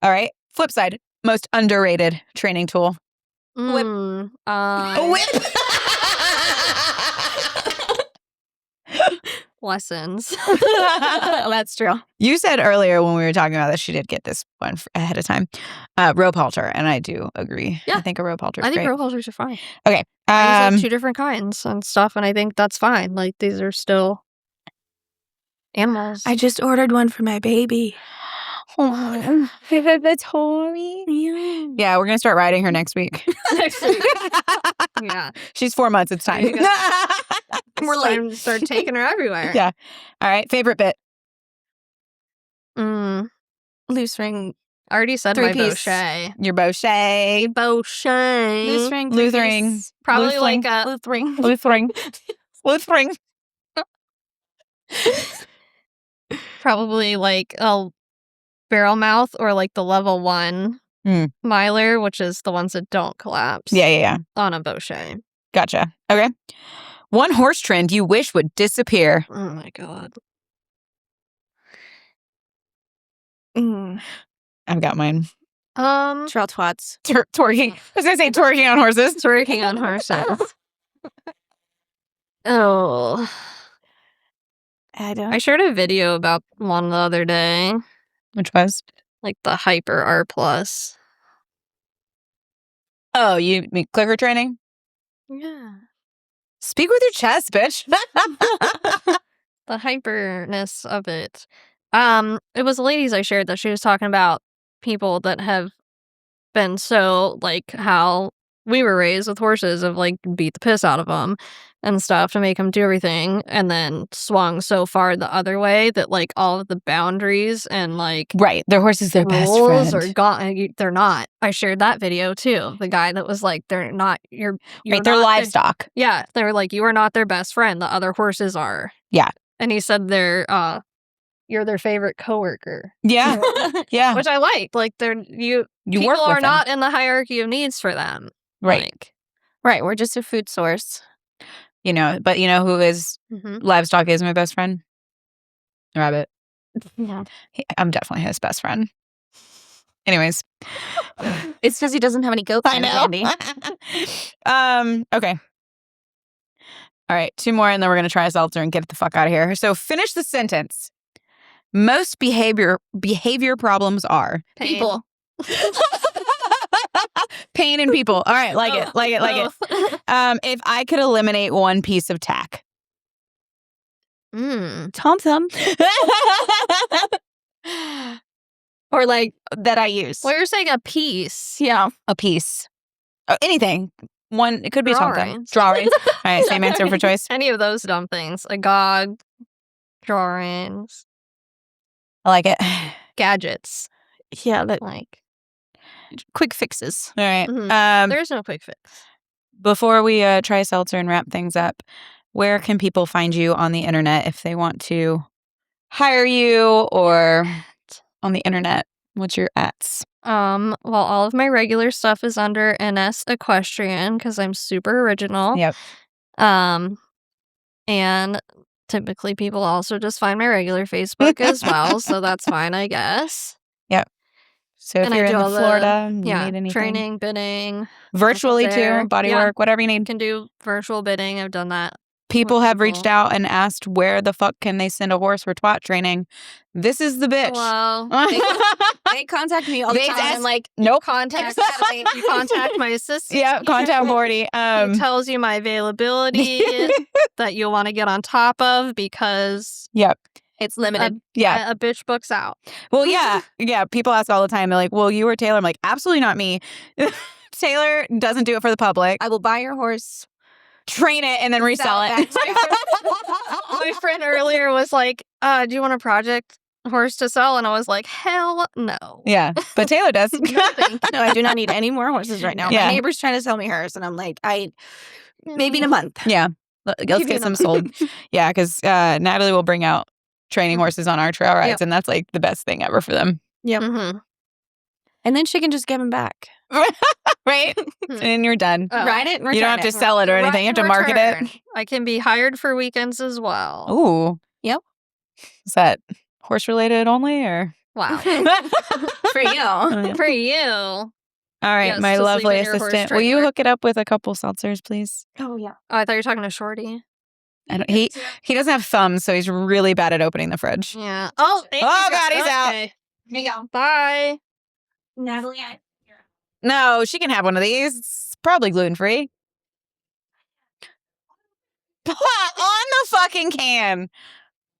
all right. Flip side. Most underrated training tool. Whip. Whip. Lessons. That's true. You said earlier when we were talking about this, she did get this one ahead of time. Rope halter, and I do agree. Yeah. I think a rope halter is great. I think rope halters are fine. Okay. I use like 2 different kinds and stuff, and I think that's fine. Like, these are still animals. I just ordered one for my baby. Oh, that's Tori. Yeah, we're going to start riding her next week. Next week. Yeah. She's 4 months. It's time. We're like, start taking her everywhere. Yeah. All right. Favorite bit? Loose ring. I already said my bochet. Your bochet. Bochet. Loose ring. Loose ring. Probably Loose like a... Loose ring. Loose ring. Loose ring. Probably like a barrel mouth or like the level 1 miler, which is the ones that don't collapse. Yeah. On a bochet. Gotcha. Okay. One horse trend you wish would disappear. Oh my God. I've got mine. T.W.A.T.s. Twerking. I was going to say twerking on horses. Twerking on horses. Oh. I shared a video about one the other day. Which was? Like the Hyper R+. Oh, you mean clicker training? Yeah. Speak with your chest, bitch. The hyperness of it. It was the ladies I shared that she was talking about people that have been so, like, how we were raised with horses of, like, beat the piss out of them and stuff to make them do everything, and then swung so far the other way that, like, all of the boundaries and, like... Right, their horse is their best friend. Are gone. They're not. I shared that video, too. The guy that was like, they're not... You're Wait, they're livestock. Yeah, they were like, you are not their best friend. The other horses are. Yeah. And he said you're their favorite coworker. Yeah. Yeah. Which I like. Like, people work with are not in the hierarchy of needs for them. Right. Like, Right. We're just a food source. You know, but you know who is livestock is my best friend? Rabbit. Yeah. I'm definitely his best friend. Anyways. It's because he doesn't have any goats. I know. Okay. All right, 2 more, and then we're going to try a seltzer and get the fuck out of here. So finish the sentence. Most behavior problems are... Pain. People. Pain in people. All right, like it. If I could eliminate one piece of tack. Tom Thumb. Or like that I use. Well, you're saying a piece. Yeah. A piece. Oh, anything. One, it could be a Tom Thumb. Drawings. Drawings. All right, same answer for choice. Any of those dumb things. Agog, drawings, I like it. gadgets. Yeah, that Like, quick fixes. All right. there's no quick fix. Before we try seltzer and wrap things up, where can people find you on the internet if they want to hire you or on the internet? What's your @s? Well, all of my regular stuff is under NS Equestrian because I'm super original. Yep. And typically people also just find my regular Facebook as well, so that's fine, I guess. Yep. So if And I you're in do all Florida, you Yeah, need anything. training, bidding. Virtually there. too, body Yeah. work, whatever you need. Can do virtual bidding. I've done that. People with have reached people. out and asked where the fuck can they send a horse for twat training. This is the bitch. Well, They contact me all the They time. ask- And like, Nope. contact Natalie. You contact my assistant. Yeah, contact Morty. He tells you my availability that you'll want to get on top of because Yep. it's limited. Yeah. a bitch book's out. Well, yeah. Yeah. People ask all the time. They're like, well, you or Taylor? I'm like, absolutely not me. Taylor doesn't do it for the public. I will buy your horse. Train it and then resell it. My friend earlier was like, do you want a project horse to sell? And I was like, hell no. Yeah. But Taylor does. No, I do not need any more horses right now. Yeah. My neighbor's trying to sell me hers, and I'm like, maybe in a month. Yeah. Let's get some sold. Yeah, because Natalie will bring out training horses on our trail rides, and that's like the best thing ever for them. Yep. Mm-hmm. And then she can just give them back. Right? And you're done. Ride it and return You don't have to sell it or anything. You have to market it. I can be hired for weekends as well. Ooh. Yep. Is that horse related only or? Wow. For you. For you. All right, Yes, my to sleep lovely in your horse assistant. Will you trailer. hook it up with a couple seltzers, please? Oh, yeah. Oh, I thought you were talking to Shorty. He doesn't have thumbs, so he's really bad at opening the fridge. Yeah. Oh, thank you. God, he's out. Okay. Here you go. Bye. Natalie, No, she can have one of these. It's probably gluten free. On the fucking can.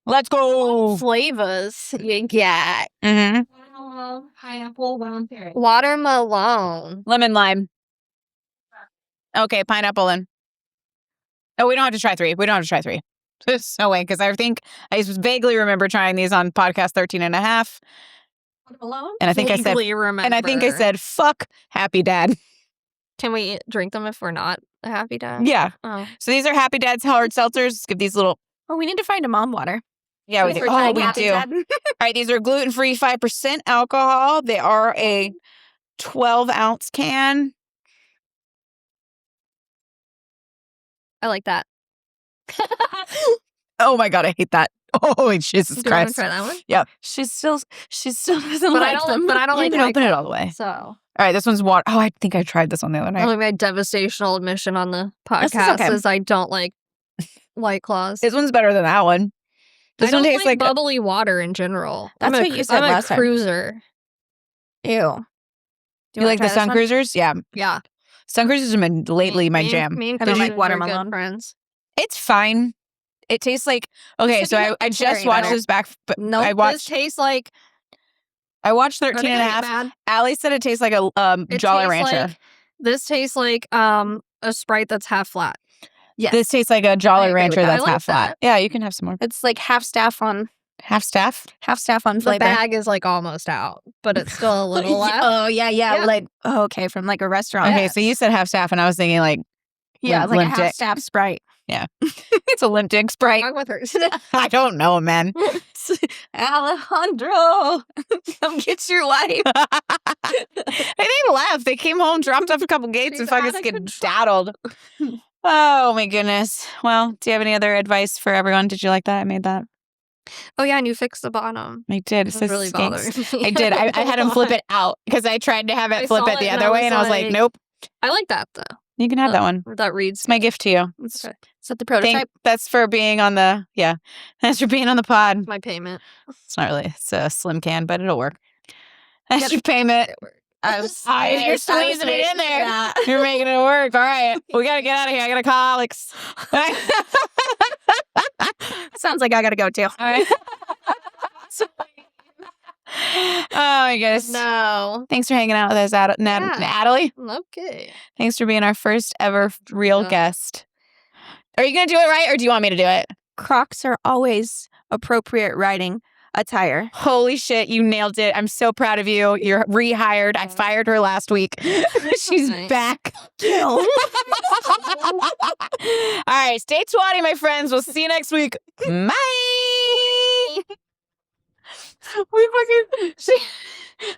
Let's go. Flavors you get. Mm-hmm. pineapple, lemon, Watermelon. Lemon lime. Okay, pineapple and. Oh, we don't have to try 3. We don't have to try 3. No way, because I think I vaguely remember trying these on podcast 13 and a half. And I think I said, remember. and I think I said, fuck Happy Dad. Can we drink them if we're not a happy dad? Yeah. Oh. So these are Happy Dad's hard seltzers. Give these little. Oh, we need to find a mom water. Yeah, we do. Oh, we do. All right, these are gluten-free, 5% alcohol. They are a 12-ounce can. I like that. Oh my God, I hate that. Oh, Jesus Do Christ. you want to try that one? Yep. She still doesn't But like them. I don't You like can open it all the way. So, All right, this one's water. Oh, I think I tried this one the other night. my devastational admission on the This is podcast okay. is I don't like White Claws. This one's better than that one. This I don't one tastes like bubbly water in general. That's what you said last I'm a cruiser. Ew. You like the Sun Cruisers? Yeah. Yeah. Sun Cruisers have been lately my Me jam. and Have you Christian like are watermelon? good friends. It's fine. It tastes like okay. said So you I like just cherry, watched though. this back. But No, I this watched. tastes like I watched 13 and a half. bad. Allie said it tastes like a It Jolly tastes Rancher. like- this tastes like a Sprite that's half flat. Yes. This tastes like a Jolly I agree with Rancher that. that's I like half flat. that. Yeah, you can have some more. It's like half staff on Half staff. The flavor. bag is like almost out, but it's still a little left. Oh yeah. Yeah. Like okay, from like a restaurant. Okay, so you said half staff, and I was thinking like Yeah, limp like a dick. half staff Sprite. It's a limp dick Sprite. Wrong with her. I don't know, man. Alejandro, come get your wife. They left. They came home, dropped off a couple gates, and She's fucking out of control. skedaddled. Oh my goodness. Well, do you have any other advice for everyone? Did you like that? I made that. Oh yeah, and you fixed the bottom. I did. It It says was really skinks. bothering me. I did. I had him flip it out because I tried to have it I flip saw it the it and other I way, was and I was like, like- nope. I like that though. You can have that one. That reads. It's my gift to you. It's okay. Is that the prototype? That's for being on the That's for being on the pod. My payment. It's not really. It's a slim can, but it'll work. That's your payment. You're squeezing it in there. Yeah. You're making it work. All right. We got to get out of here. I got to call Alex. Sounds like I gotta go too. All right. Oh, my goodness. No. Thanks for hanging out with us, Natalie. Okay. Thanks for being our first ever real Yeah. guest. Are you going to do it right, or do you want me to do it? Crocs are always appropriate riding attire. Holy shit, you nailed it. I'm so proud of you. You're rehired. I fired her last week. She's Nice. back. All right, stay twatty, my friends. We'll see you next week. Bye.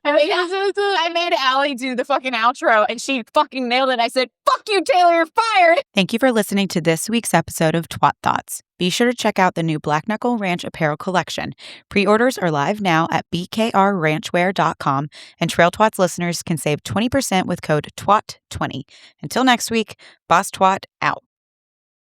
I made Allie do the fucking outro, and she fucking nailed it. I said, fuck you, Taylor, you're fired. Thank you for listening to this week's episode of Twat Thoughts. Be sure to check out the new Black Knuckle Ranch apparel collection. Pre-orders are live now at bkrranchwear.com, and Trail Twats listeners can save 20% with code TWAT20. Until next week, Boss Twat out.